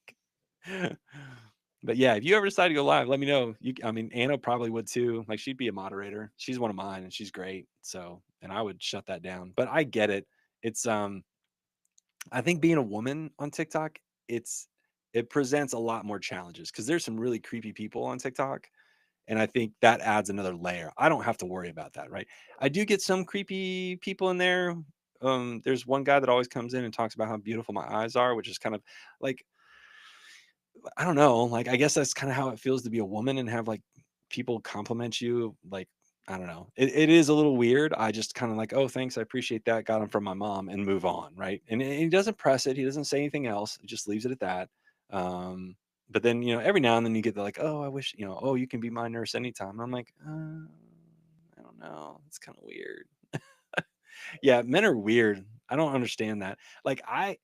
But yeah, if you ever decide to go live, let me know. I mean, Anna probably would too. Like she'd be a moderator. She's one of mine and she's great. So, and I would shut that down. But I get it. It's I think being a woman on TikTok, it presents a lot more challenges because there's some really creepy people on TikTok. And I think that adds another layer. I don't have to worry about that, right? I do get some creepy people in there. There's one guy that always comes in and talks about how beautiful my eyes are, which is kind of like, I don't know, like, I guess that's kinda how it feels to be a woman and have, like, people compliment you, like, I don't know. It is a little weird. I just kinda like, "Oh, thanks, I appreciate that, got 'em from my mom," and move on, right? And he doesn't press it, he doesn't say anything else, he just leaves it at that. But then, every now and then you get the, like, "Oh, I wish," "Oh, you can be my nurse anytime." I'm like, I don't know, it's kinda weird." Yeah, men are weird. I don't understand that. Like I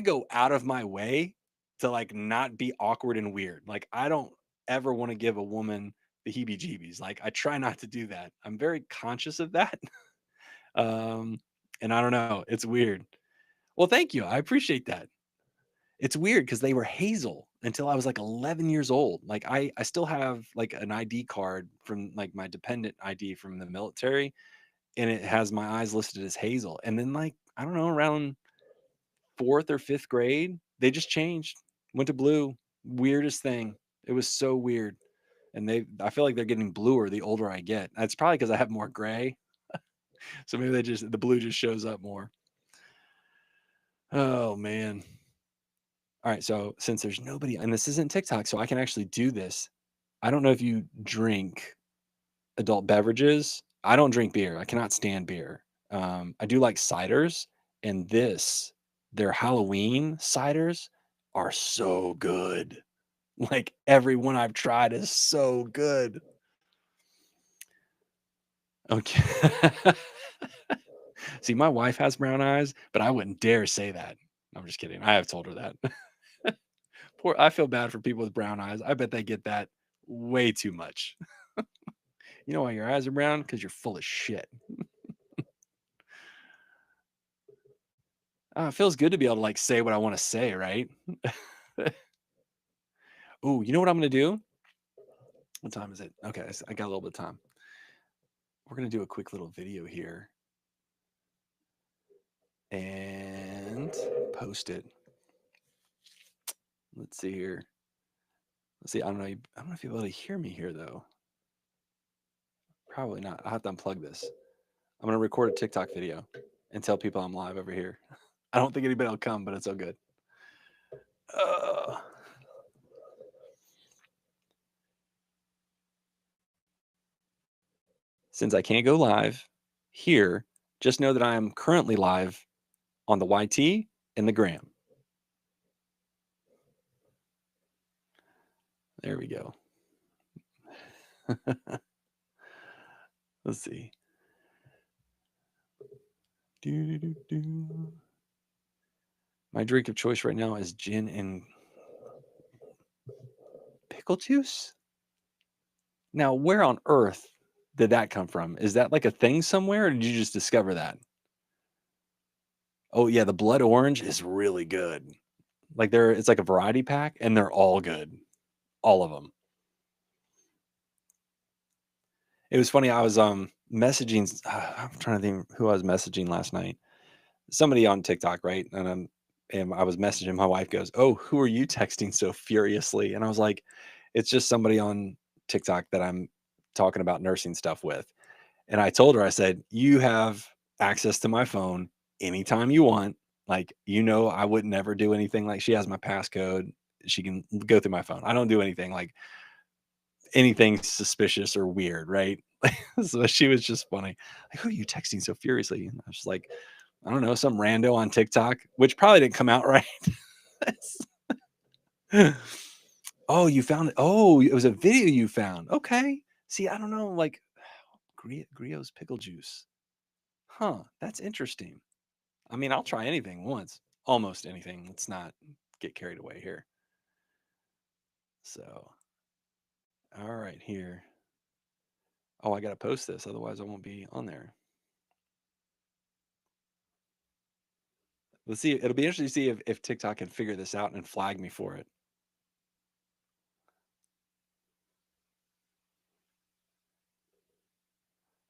go out of my way to like not be awkward and weird. Like I don't ever want to give a woman the heebie-jeebies. Like I try not to do that. I'm very conscious of that. Um and I don't know, it's weird. Well, thank you. I appreciate that. It's weird because they were hazel until I was like 11 years old. Like I still have like an ID card from like my dependent ID from the military, and it has my eyes listed as hazel. And then like, I don't know, around 4th or 5th grade, they just changed, went to blue. Weirdest thing. It was so weird. And I feel like they're getting bluer the older I get. That's probably because I have more gray. So maybe the blue just shows up more. Oh man. All right. So since there's nobody, and this isn't TikTok, so I can actually do this. I don't know if you drink adult beverages. I don't drink beer. I cannot stand beer. I do like ciders, and their Halloween ciders are so good. Like every one I've tried is so good. Okay. See, my wife has brown eyes, but I wouldn't dare say that. I'm just kidding. I have told her that. I feel bad for people with brown eyes. I bet they get that way too much. You know why your eyes are brown? Because you're full of shit. It feels good to be able to like say what I want to say, right? Oh, you know what I'm gonna do? What time is it? Okay, I got a little bit of time. We're gonna do a quick little video here and post it. Let's see here. Let's see. I don't know. I don't know if you'll be able to hear me here though. Probably not. I'll have to unplug this. I'm gonna record a TikTok video and tell people I'm live over here. I don't think anybody will come, but it's all good. Uh, since I can't go live here, just know that I am currently live on the YT and the Gram. There we go. Let's see. My drink of choice right now is gin and pickle juice. Now, where on earth did that come from? Is that like a thing somewhere, or did you just discover that? Oh yeah, the blood orange is really good. Like it's like a variety pack, and they're all good, all of them. It was funny. I was messaging. I'm trying to think who I was messaging last night. Somebody on TikTok, right? And I was messaging. My wife goes, "Oh, who are you texting so furiously?" And I was like, "It's just somebody on TikTok that I'm talking about nursing stuff with." And I told her, I said, "You have access to my phone anytime you want. Like, I would never do anything. Like, she has my passcode. She can go through my phone. I don't do anything like anything suspicious or weird, right? So she was just funny. Like, who are you texting so furiously? And I was just like, I don't know, some rando on TikTok, which probably didn't come out right. Oh, you found it. Oh, it was a video you found. Okay. See, I don't know, like Grio's pickle juice. Huh. That's interesting. I mean, I'll try anything once. Almost anything. Let's not get carried away here. So, all right, here. Oh, I got to post this. Otherwise, I won't be on there. Let's see. It'll be interesting to see if TikTok can figure this out and flag me for it.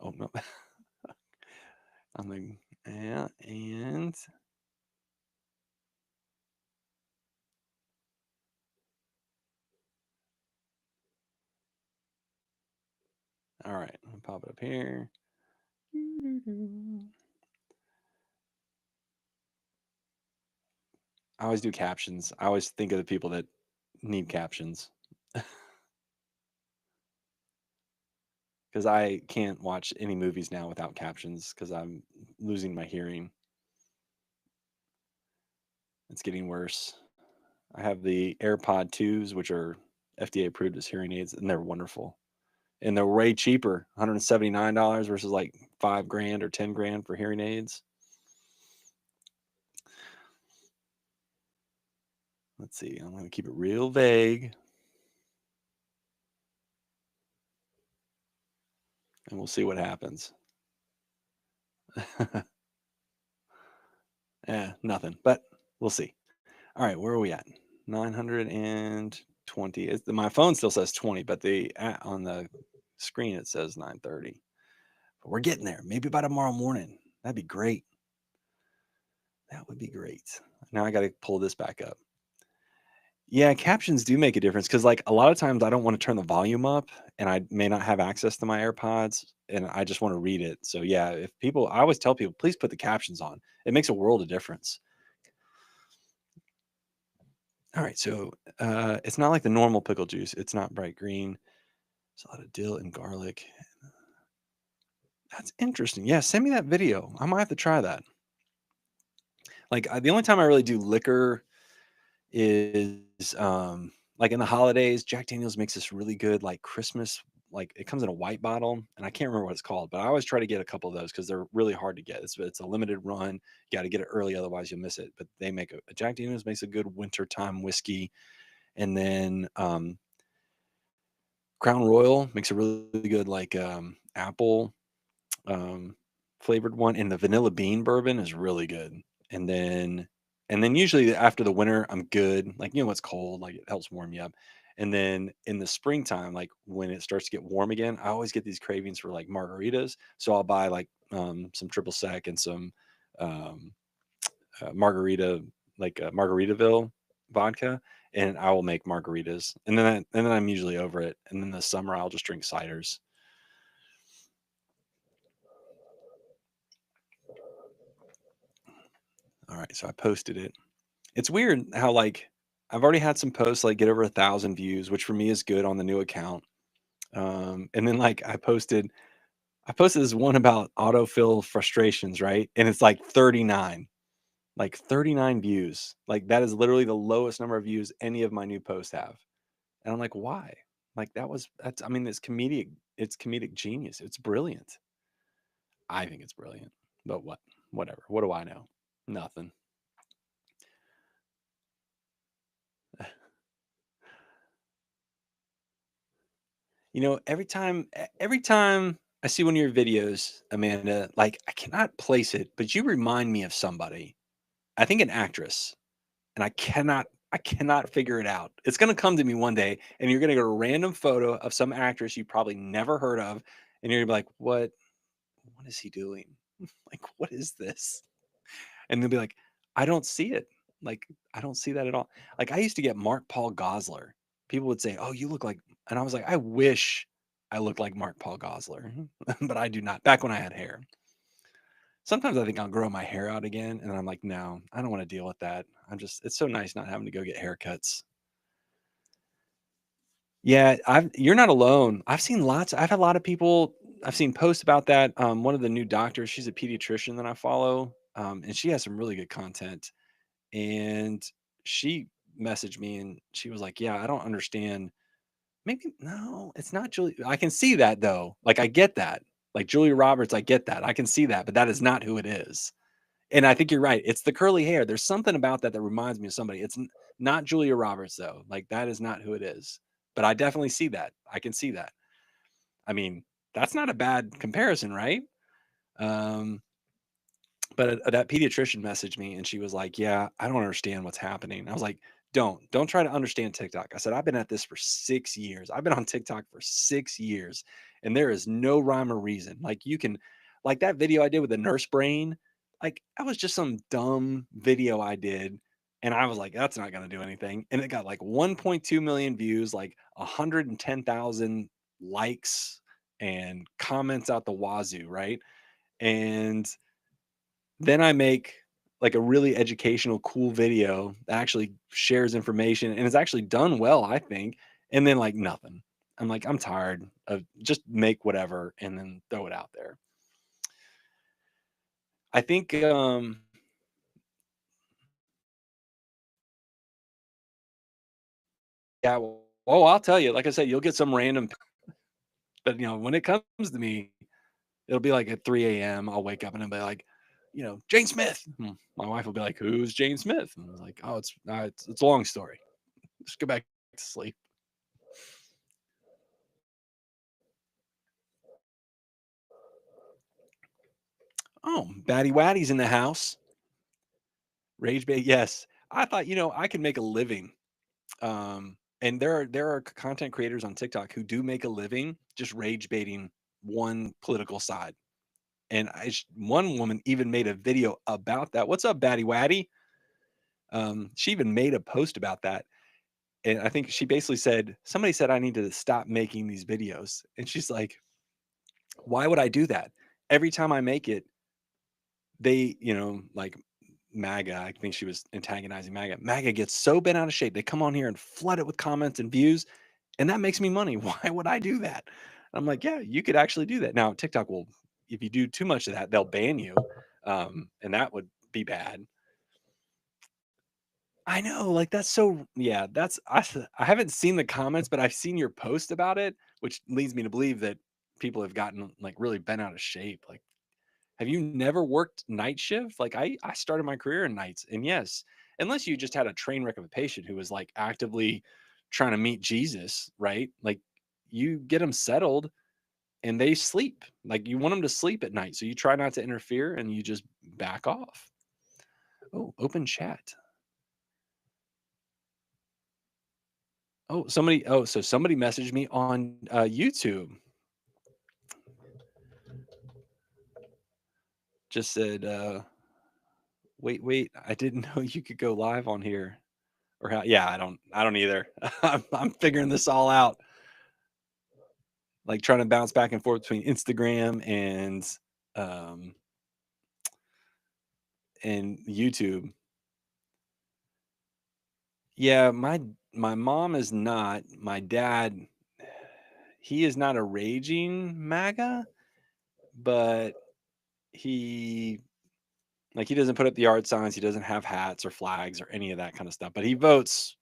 Oh, no. I'm like, yeah, and all right, I'll pop it up here. I always do captions. I always think of the people that need captions because I can't watch any movies now without captions because I'm losing my hearing. It's getting worse. I have the AirPod 2s, which are FDA approved as hearing aids, and they're wonderful. And they're way cheaper, $179 versus like $5,000 or $10,000 for hearing aids. Let's see. I'm going to keep it real vague. And we'll see what happens. Yeah, nothing, but we'll see. All right, where are we at? 920. My phone still says 20, but on the screen it says 9:30. But we're getting there. Maybe by tomorrow morning. That'd be great. That would be great. Now I got to pull this back up. Yeah, captions do make a difference because, like, a lot of times I don't want to turn the volume up and I may not have access to my AirPods and I just want to read it. So, yeah, I always tell people, please put the captions on. It makes a world of difference. All right. So, it's not like the normal pickle juice, it's not bright green. There's a lot of dill and garlic. That's interesting. Yeah, send me that video. I might have to try that. Like, the only time I really do liquor is like in the holidays. Jack Daniels makes this really good like Christmas, like it comes in a white bottle and I can't remember what it's called, but I always try to get a couple of those because they're really hard to get. It's a limited run. You got to get it early, otherwise you'll miss it. But they make a Jack Daniels makes a good wintertime whiskey. And then Crown Royal makes a really good like apple um, flavored one, and the vanilla bean bourbon is really good. And then usually after the winter, I'm good. Like, it's cold, like it helps warm you up. And then in the springtime, like when it starts to get warm again, I always get these cravings for like margaritas. So I'll buy like some triple sec and some um, margarita, like Margaritaville vodka, and I will make margaritas. And then I'm usually over it. And then the summer, I'll just drink ciders. All right, so I posted it. It's weird how like I've already had some posts like get over 1,000 views, which for me is good on the new account. And then like I posted this one about autofill frustrations, right? And it's like 39 views. Like that is literally the lowest number of views any of my new posts have. And I'm like, why? Like that's I mean, it's comedic genius. It's brilliant. I think it's brilliant. But what? Whatever. What do I know? Nothing. Every time I see one of your videos, Amanda, like I cannot place it, but you remind me of somebody. I think an actress, and I cannot figure it out. It's gonna come to me one day, and you're gonna get a random photo of some actress you probably never heard of, and you're gonna be like, what is he doing? Like, what is this? And they'll be like, I don't see it. Like, I don't see that at all. Like, I used to get Mark Paul Gosselaar. People would say, "Oh, you look like," and I was like, I wish I looked like Mark Paul Gosselaar, but I do not. Back when I had hair. Sometimes I think I'll grow my hair out again, and I'm like, no, I don't want to deal with that. It's so nice not having to go get haircuts. Yeah, you're not alone. I've had a lot of people I've seen posts about that. One of the new doctors, she's a pediatrician that I follow, and she has some really good content. And she messaged me and she was like, "Yeah, I don't understand. Maybe no, it's not Julie. I can see that though. Like I get that. Like Julia Roberts, I get that. I can see that, but that is not who it is." And I think you're right. It's the curly hair. There's something about that that reminds me of somebody. It's not Julia Roberts though. Like that is not who it is. But I definitely see that. I can see that. I mean, that's not a bad comparison, right? Um, but that pediatrician messaged me and she was like, "Yeah, I don't understand what's happening." I was like, don't try to understand TikTok." I said, "I've been at this for 6 years. I've been on TikTok for 6 years, and there is no rhyme or reason. Like you can, like that video I did with the nurse brain, like that was just some dumb video I did." And I was like, "That's not going to do anything." And it got like 1.2 million views, like 110,000 likes and comments out the wazoo, right? And then I make like a really educational, cool video that actually shares information and is actually done well, I think. And then like nothing. I'm like, I'm tired of just make whatever and then throw it out there. I think yeah, well, I'll tell you, like I said, you'll get some random but when it comes to me, it'll be like at 3 a.m. I'll wake up and I'll be like, Jane Smith. My wife will be like, "Who's Jane Smith?" And I was like, "Oh, it's a long story. Just go back to sleep." Oh, Batty Waddy's in the house. Rage bait, yes. I thought, I can make a living. And there are content creators on TikTok who do make a living just rage baiting one political side. And one woman even made a video about that. What's up, Batty Waddy? She even made a post about that. And I think she basically said, somebody said I need to stop making these videos. And she's like, why would I do that? Every time I make it, they, like MAGA, I think she was antagonizing MAGA. MAGA gets so bent out of shape. They come on here and flood it with comments and views, and that makes me money. Why would I do that? I'm like, yeah, you could actually do that. Now, TikTok will, if you do too much of that, they'll ban you, and that would be bad. I know, like that's so. Yeah, I haven't seen the comments, but I've seen your post about it, which leads me to believe that people have gotten like really bent out of shape. Like, have you never worked night shift? Like I started my career in nights, and yes, unless you just had a train wreck of a patient who was like actively trying to meet Jesus, right? Like you get them settled and they sleep. Like you want them to sleep at night, so you try not to interfere and you just back off. Oh, open chat. Oh, somebody. Oh, so somebody messaged me on YouTube. Just said, wait, I didn't know you could go live on here." Or how yeah, I don't either. I'm figuring this all out, like trying to bounce back and forth between Instagram um and YouTube. Yeah, my mom is not. My dad, he is not a raging MAGA, but he he doesn't put up the yard signs, he doesn't have hats or flags or any of that kind of stuff, but he votes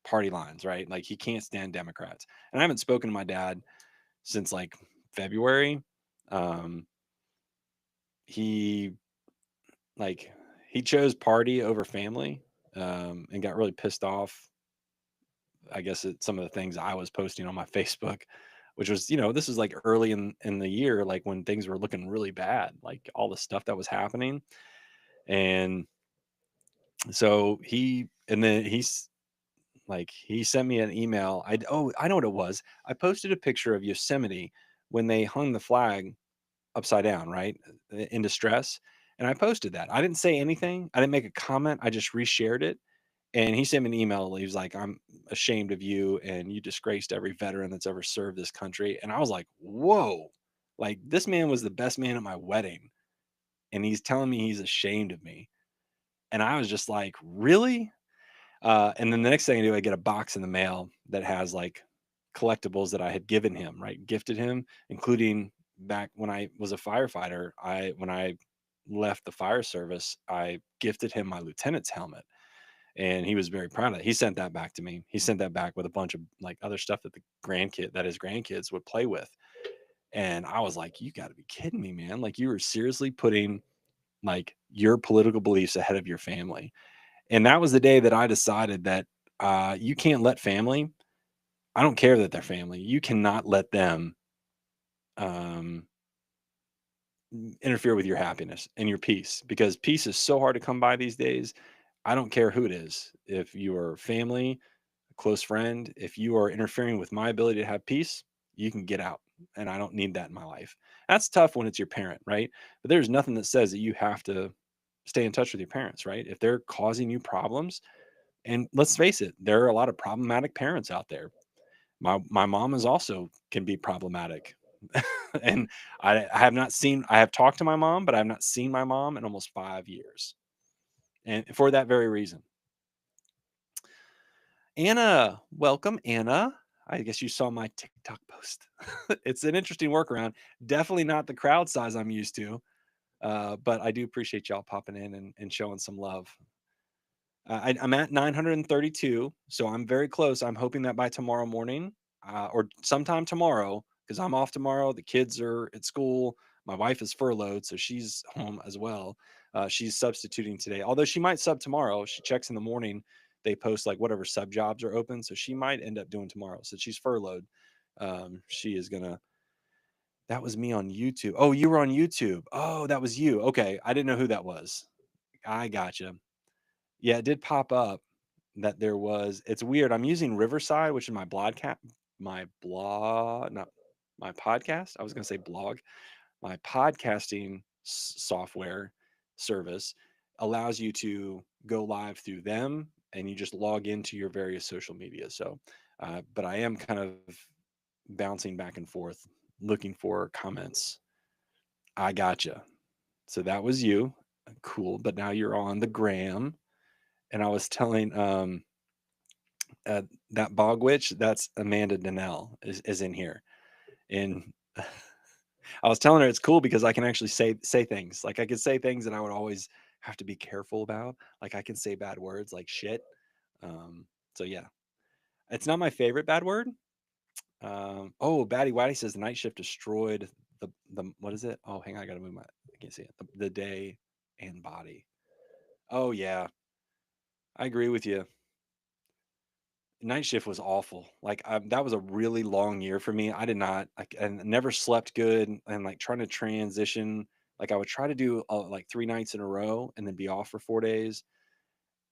party lines, right? Like he can't stand Democrats. And I haven't spoken to my dad since like February. Um he like he chose party over family, and got really pissed off, I guess, at some of the things I was posting on my Facebook, which was, this was like early in the year, like when things were looking really bad, like all the stuff that was happening. And so he sent me an email. I know what it was. I posted a picture of Yosemite when they hung the flag upside down, right? In distress. And I posted that. I didn't say anything. I didn't make a comment. I just reshared it. And he sent me an email. He was like, "I'm ashamed of you and you disgraced every veteran that's ever served this country." And I was like, whoa, like this man was the best man at my wedding. And he's telling me he's ashamed of me. And I was just like, really? And then the next thing I do, I get a box in the mail that has like collectibles that I had given him, right? Gifted him, including back when I was a firefighter, when I left the fire service, I gifted him my lieutenant's helmet, and he was very proud of it. He sent that back to me. He sent that back with a bunch of like other stuff that his grandkids would play with. And I was like, you got to be kidding me, man. Like you were seriously putting like your political beliefs ahead of your family. And that was the day that I decided that you can't let family, I don't care that they're family, you cannot let them um, interfere with your happiness and your peace, because peace is so hard to come by these days. I don't care who it is. If you are family, a close friend, if you are interfering with my ability to have peace, you can get out. And I don't need that in my life. That's tough when it's your parent, right? But there's nothing that says that you have to stay in touch with your parents, right? If they're causing you problems, and let's face it, there are a lot of problematic parents out there. My mom is also can be problematic. And I have not seen, I have talked to my mom, but I have not seen my mom in almost 5 years. And for that very reason. Anna, welcome, Anna. I guess you saw my TikTok post. It's an interesting workaround. Definitely not the crowd size I'm used to, but I do appreciate y'all popping in and showing some love. I'm at 932, so I'm very close. I'm hoping that by tomorrow morning, or sometime tomorrow, because I'm off tomorrow. The kids are at school. My wife is furloughed, so she's home as well. She's substituting today, although she might sub tomorrow. She checks in the morning. They post like whatever sub jobs are open, so she might end up doing tomorrow. So she's furloughed. She is gonna. That was me on YouTube. Oh, you were on YouTube. Oh, that was you. Okay, I didn't know who that was. I gotcha. Yeah, it did pop up that there was, it's weird. I'm using Riverside, which is my blog, not my podcast. I was going to say blog. My podcasting software service allows you to go live through them, and you just log into your various social media. So, but I am kind of bouncing back and forth looking for comments. I gotcha. So that was you. Cool. But now you're on the gram. And I was telling uh, that bog witch, that's Amanda Donnell is in here. And I was telling her it's cool because I can actually say things. Like I could say things that I would always have to be careful about. Like I can say bad words like shit. So yeah, it's not my favorite bad word. Oh, Batty Whitey says the night shift destroyed the what is it? Oh, hang on, I gotta move my, I can't see it. The day and body. Oh yeah, I agree with you. Night shift was awful. Like that was a really long year for me. I did not like, and never slept good, and like trying to transition. Like I would try to do like 3 nights in a row and then be off for 4 days.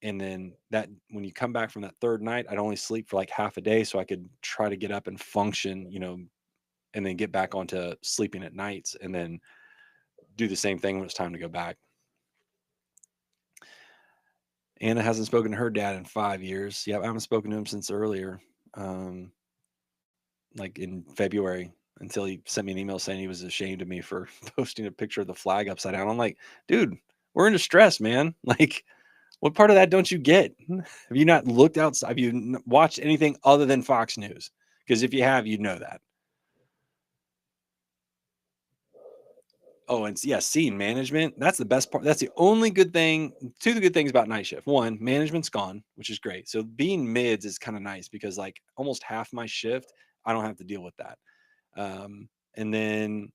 And then that when you come back from that third night, I'd only sleep for like half a day so I could try to get up and function, and then get back onto sleeping at nights and then do the same thing when it's time to go back. Anna hasn't spoken to her dad in 5 years. Yeah, I haven't spoken to him since earlier. Um, like in February, until he sent me an email saying he was ashamed of me for posting a picture of the flag upside down. I'm like, dude, we're in distress, man. Like, what part of that don't you get? Have you not looked outside? Have you watched anything other than Fox News? Because if you have, you'd know that. Oh, and yeah, scene management. That's the best part. That's the only good thing. Two of the good things about night shift. One, management's gone, which is great. So being mids is kind of nice because like almost half my shift, I don't have to deal with that. And then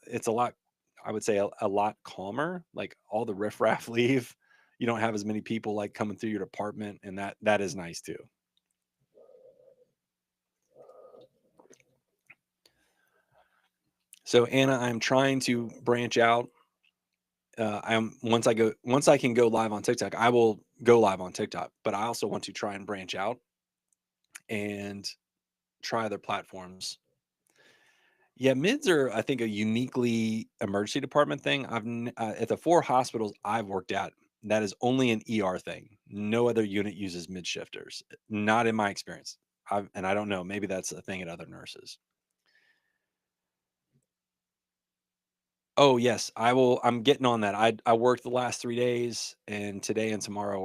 it's a lot, I would say a lot calmer. Like all the riffraff leave. You don't have as many people like coming through your department, and that is nice too. So Anna, I'm trying to branch out. I'm once I can go live on TikTok, I will go live on TikTok. But I also want to try and branch out and try other platforms. Yeah, mids are, I think, a uniquely emergency department thing. At the 4 hospitals I've worked at, that is only an ER thing. No other unit uses mid shifters. Not in my experience. And I don't know. Maybe that's a thing at other nurses. Oh yes, I will. I'm getting on that. I worked the last 3 days, and today and tomorrow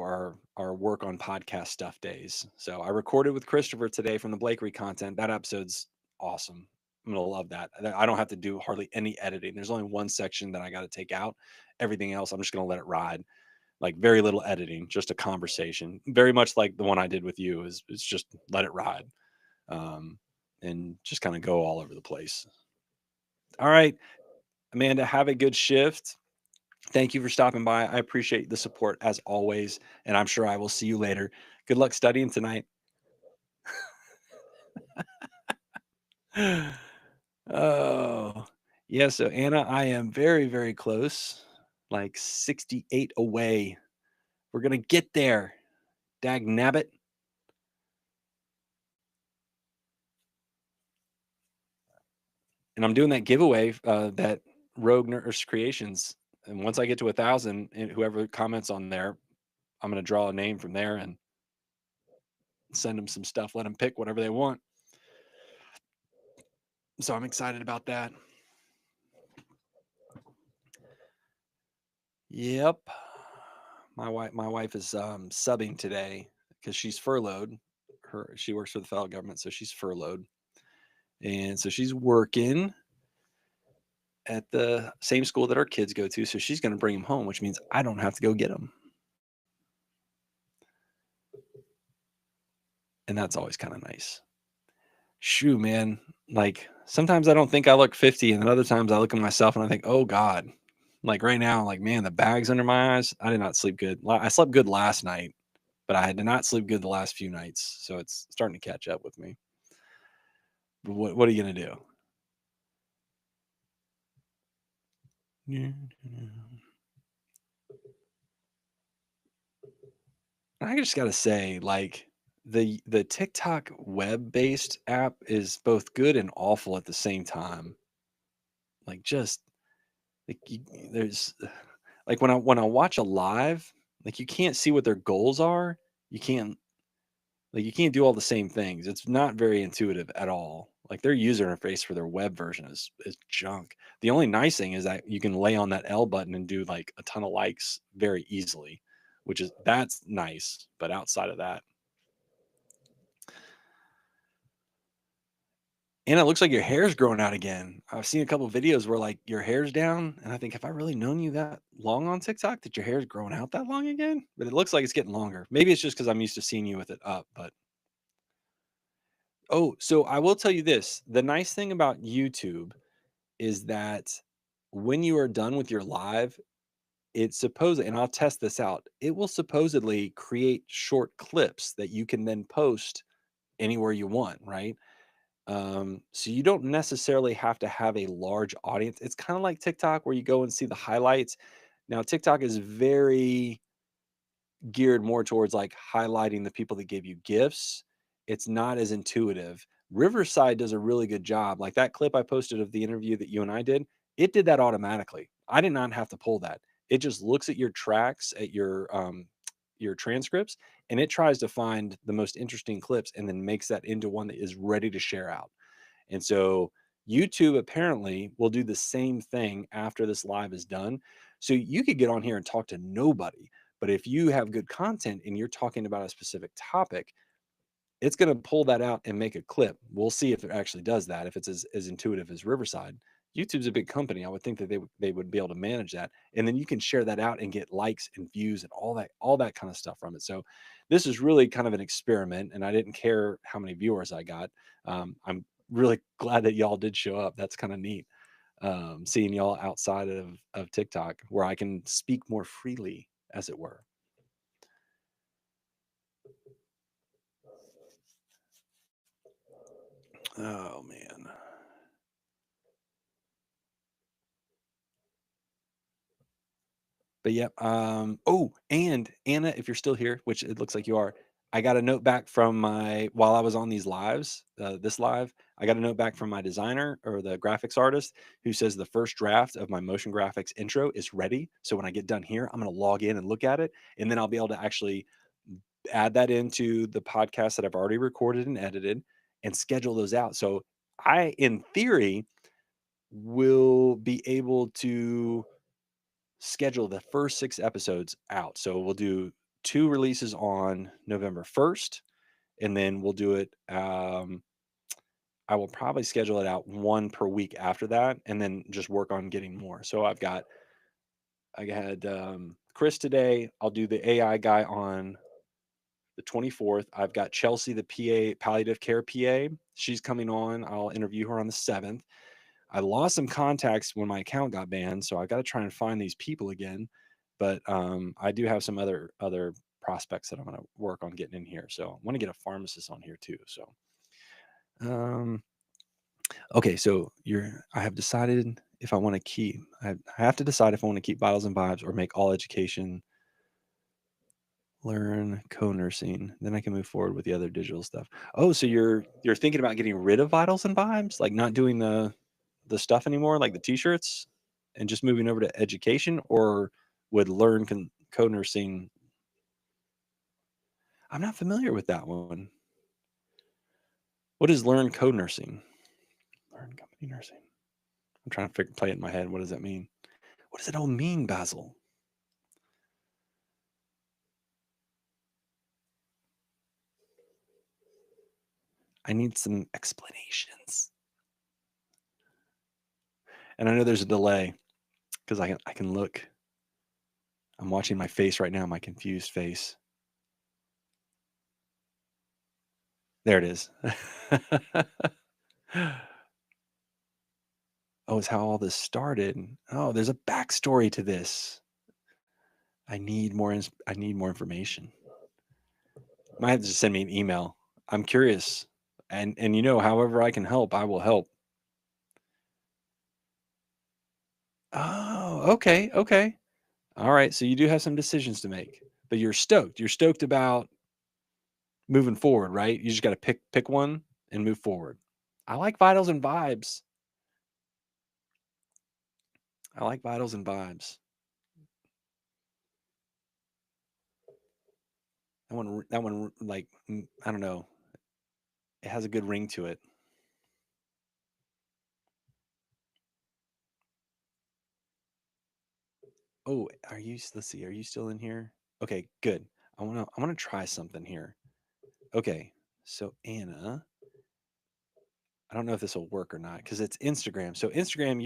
are work on podcast stuff days. So I recorded with Christopher today from the Blakery content. That episode's awesome. I'm gonna love that. I don't have to do hardly any editing. There's only one section that I got to take out. Everything else, I'm just gonna let it ride. Like very little editing, just a conversation. Very much like the one I did with you. Is it's just let it ride, um, and just kind of go all over the place. All right, Amanda, have a good shift. Thank you for stopping by. I appreciate the support as always, and I'm sure I will see you later. Good luck studying tonight. Oh, yeah. So, Anna, I am very, very close, like 68 away. We're going to get there. Dag nabbit. And I'm doing that giveaway, that Rogue Nurse Creations. And once I get to 1,000, and whoever comments on there, I'm going to draw a name from there and send them some stuff. Let them pick whatever they want. So I'm excited about that. Yep. My wife is subbing today because she's furloughed. She works for the federal government, so she's furloughed. And so she's working at the same school that our kids go to. So she's going to bring them home, which means I don't have to go get them. And that's always kind of nice. Shoo, man. Like sometimes I don't think I look 50, and then other times I look at myself and I think, oh God. Like right now, like, man, the bag's under my eyes. I did not sleep good. I slept good last night, but I did not sleep good the last few nights. So it's starting to catch up with me. But what are you going to do? I just got to say, like, the TikTok web-based app is both good and awful at the same time. Like, just like there's like when I watch a live, like you can't see what their goals are. You can't you can't do all the same things. It's not very intuitive at all. Like their user interface for their web version is junk. The only nice thing is that you can lay on that L button and do like a ton of likes very easily, which is that's nice. But outside of that, and it looks like your hair's growing out again. I've seen a couple of videos where like your hair's down, and I think, have I really known you that long on TikTok that your hair's growing out that long again? But it looks like it's getting longer. Maybe it's just because I'm used to seeing you with it up. But oh, so I will tell you this: the nice thing about YouTube is that when you are done with your live, it's supposed, and I'll test this out. It will supposedly create short clips that you can then post anywhere you want, right? So you don't necessarily have to have a large audience. It's kind of like TikTok where you go and see the highlights. Now, TikTok is very geared more towards like highlighting the people that gave you gifts. It's not as intuitive. Riverside does a really good job. Like that clip I posted of the interview that you and I did, it did that automatically. I did not have to pull that. It just looks at your tracks, at your transcripts, and it tries to find the most interesting clips and then makes that into one that is ready to share out. And so YouTube apparently will do the same thing after this live is done. So you could get on here and talk to nobody. But if you have good content and you're talking about a specific topic, it's going to pull that out and make a clip. We'll see if it actually does that, if it's as intuitive as Riverside. YouTube's a big company. I would think that they would be able to manage that. And then you can share that out and get likes and views and all that kind of stuff from it. So this is really kind of an experiment, and I didn't care how many viewers I got. I'm really glad that y'all did show up. That's kind of neat. Seeing y'all outside of TikTok where I can speak more freely, as it were. Oh man. But yeah. Oh, and Anna, if you're still here, which it looks like you are, I got a note back from my while I was on these lives, this live, I got a note back from my designer or the graphics artist who says the first draft of my motion graphics intro is ready. So when I get done here, I'm gonna log in and look at it, and then I'll be able to actually add that into the podcast that I've already recorded and edited and schedule those out. So I, in theory, will be able to schedule the first 6 episodes out. So we'll do 2 releases on November 1st, and then we'll do it. I will probably schedule it out 1 per week after that, and then just work on getting more. So I had Chris today. I'll do the AI guy on the 24th. I've got Chelsea, the PA, palliative care PA. She's coming on. I'll interview her on the 7th. I lost some contacts when my account got banned, so I got to try and find these people again. But I do have some other prospects that I'm going to work on getting in here. So I want to get a pharmacist on here too. So, okay, so I have decided if I want to keep. I have to decide if I want to keep Vitals and Vibes or make all education. Learn co-nursing, then I can move forward with the other digital stuff. Oh, so you're thinking about getting rid of Vitals and Vibes, like not doing the stuff anymore, like the t-shirts, and just moving over to education, or would learn co-nursing? I'm not familiar with that one. What is learn co-nursing? Learn company nursing. I'm trying to play it in my head. What does that mean? What does it all mean, Basil? I need some explanations. And I know there's a delay because I can look. I'm watching my face right now, my confused face. There it is. Oh, it's how all this started. Oh, there's a backstory to this. I need more information. Might have to send me an email. I'm curious. And however I can help, I will help. Oh, okay. Okay. All right. So you do have some decisions to make, but you're stoked. You're stoked about moving forward, right? You just got to pick one and move forward. I like Vitals and Vibes. I like Vitals and Vibes. That one, like, I don't know. It has a good ring to it. Oh, let's see, are you still in here? Okay, good. I want to try something here. Okay. So Anna, I don't know if this will work or not because it's Instagram. So Instagram,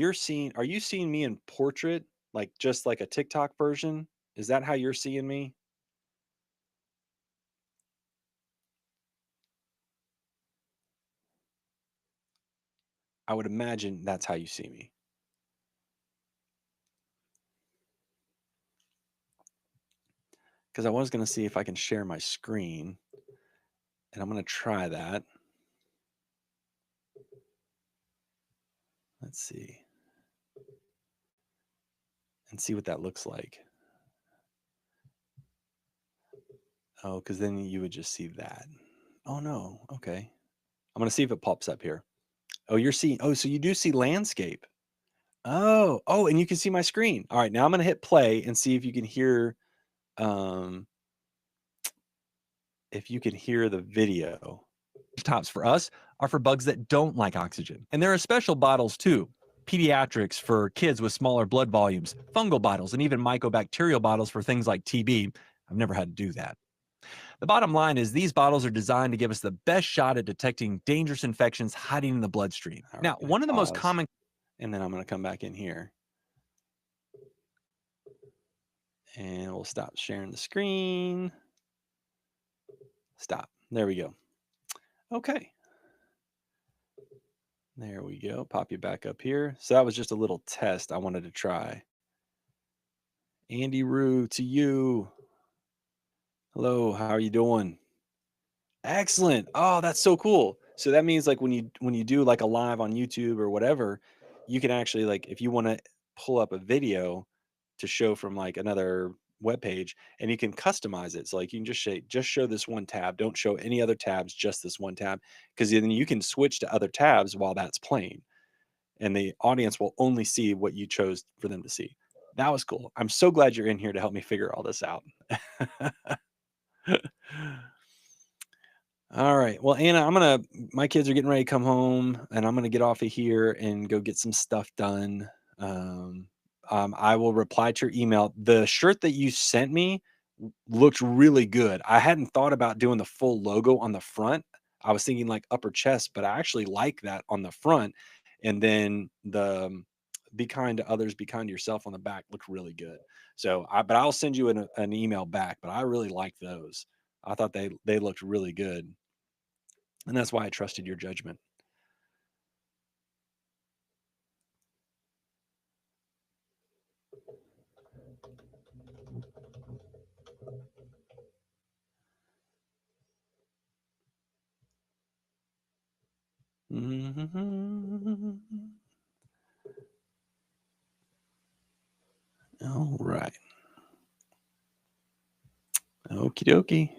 are you seeing me in portrait, like just like a TikTok version? Is that how you're seeing me? I would imagine that's how you see me. Because I was going to see if I can share my screen, and I'm going to try that. Let's see. And see what that looks like. Oh, because then you would just see that. Oh, no. Okay. I'm going to see if it pops up here. Oh, so you do see landscape. Oh, and you can see my screen. All right, now I'm going to hit play and see if you can hear the video. Tops for us are for bugs that don't like oxygen. And there are special bottles too. Pediatrics for kids with smaller blood volumes, fungal bottles, and even mycobacterial bottles for things like TB. I've never had to do that. The bottom line is these bottles are designed to give us the best shot at detecting dangerous infections hiding in the bloodstream. Now, one of the most common... And then I'm going to come back in here. And we'll stop sharing the screen. Stop. There we go. Okay. There we go. Pop you back up here. So that was just a little test I wanted to try. Andy Rue, to you. Hello, how are you doing? Excellent. Oh, that's so cool. So that means like when you do like a live on YouTube or whatever, you can actually, like, if you want to pull up a video to show from like another web page, and you can customize it. So like you can just show this one tab, don't show any other tabs, just this one tab, because then you can switch to other tabs while that's playing, and the audience will only see what you chose for them to see. That was cool. I'm so glad you're in here to help me figure all this out. All right. Well, Anna, my kids are getting ready to come home, and I'm going to get off of here and go get some stuff done. I will reply to your email. The shirt that you sent me looked really good. I hadn't thought about doing the full logo on the front. I was thinking like upper chest, but I actually like that on the front. And then the be kind to others, be kind to yourself on the back looked really good. So but I'll send you an email back, but I really like those. I thought they looked really good. And that's why I trusted your judgment. Mhm. All right. Okie dokie.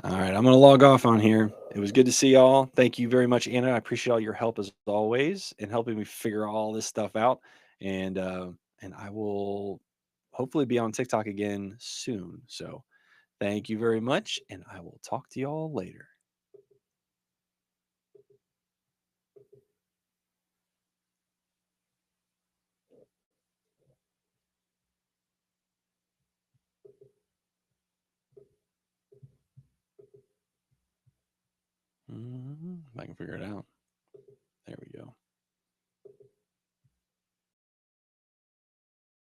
All right, I'm going to log off on here. It was good to see y'all. Thank you very much, Anna. I appreciate all your help as always in helping me figure all this stuff out. And I will hopefully be on TikTok again soon. So thank you very much, and I will talk to y'all later. If I can figure it out. There we go.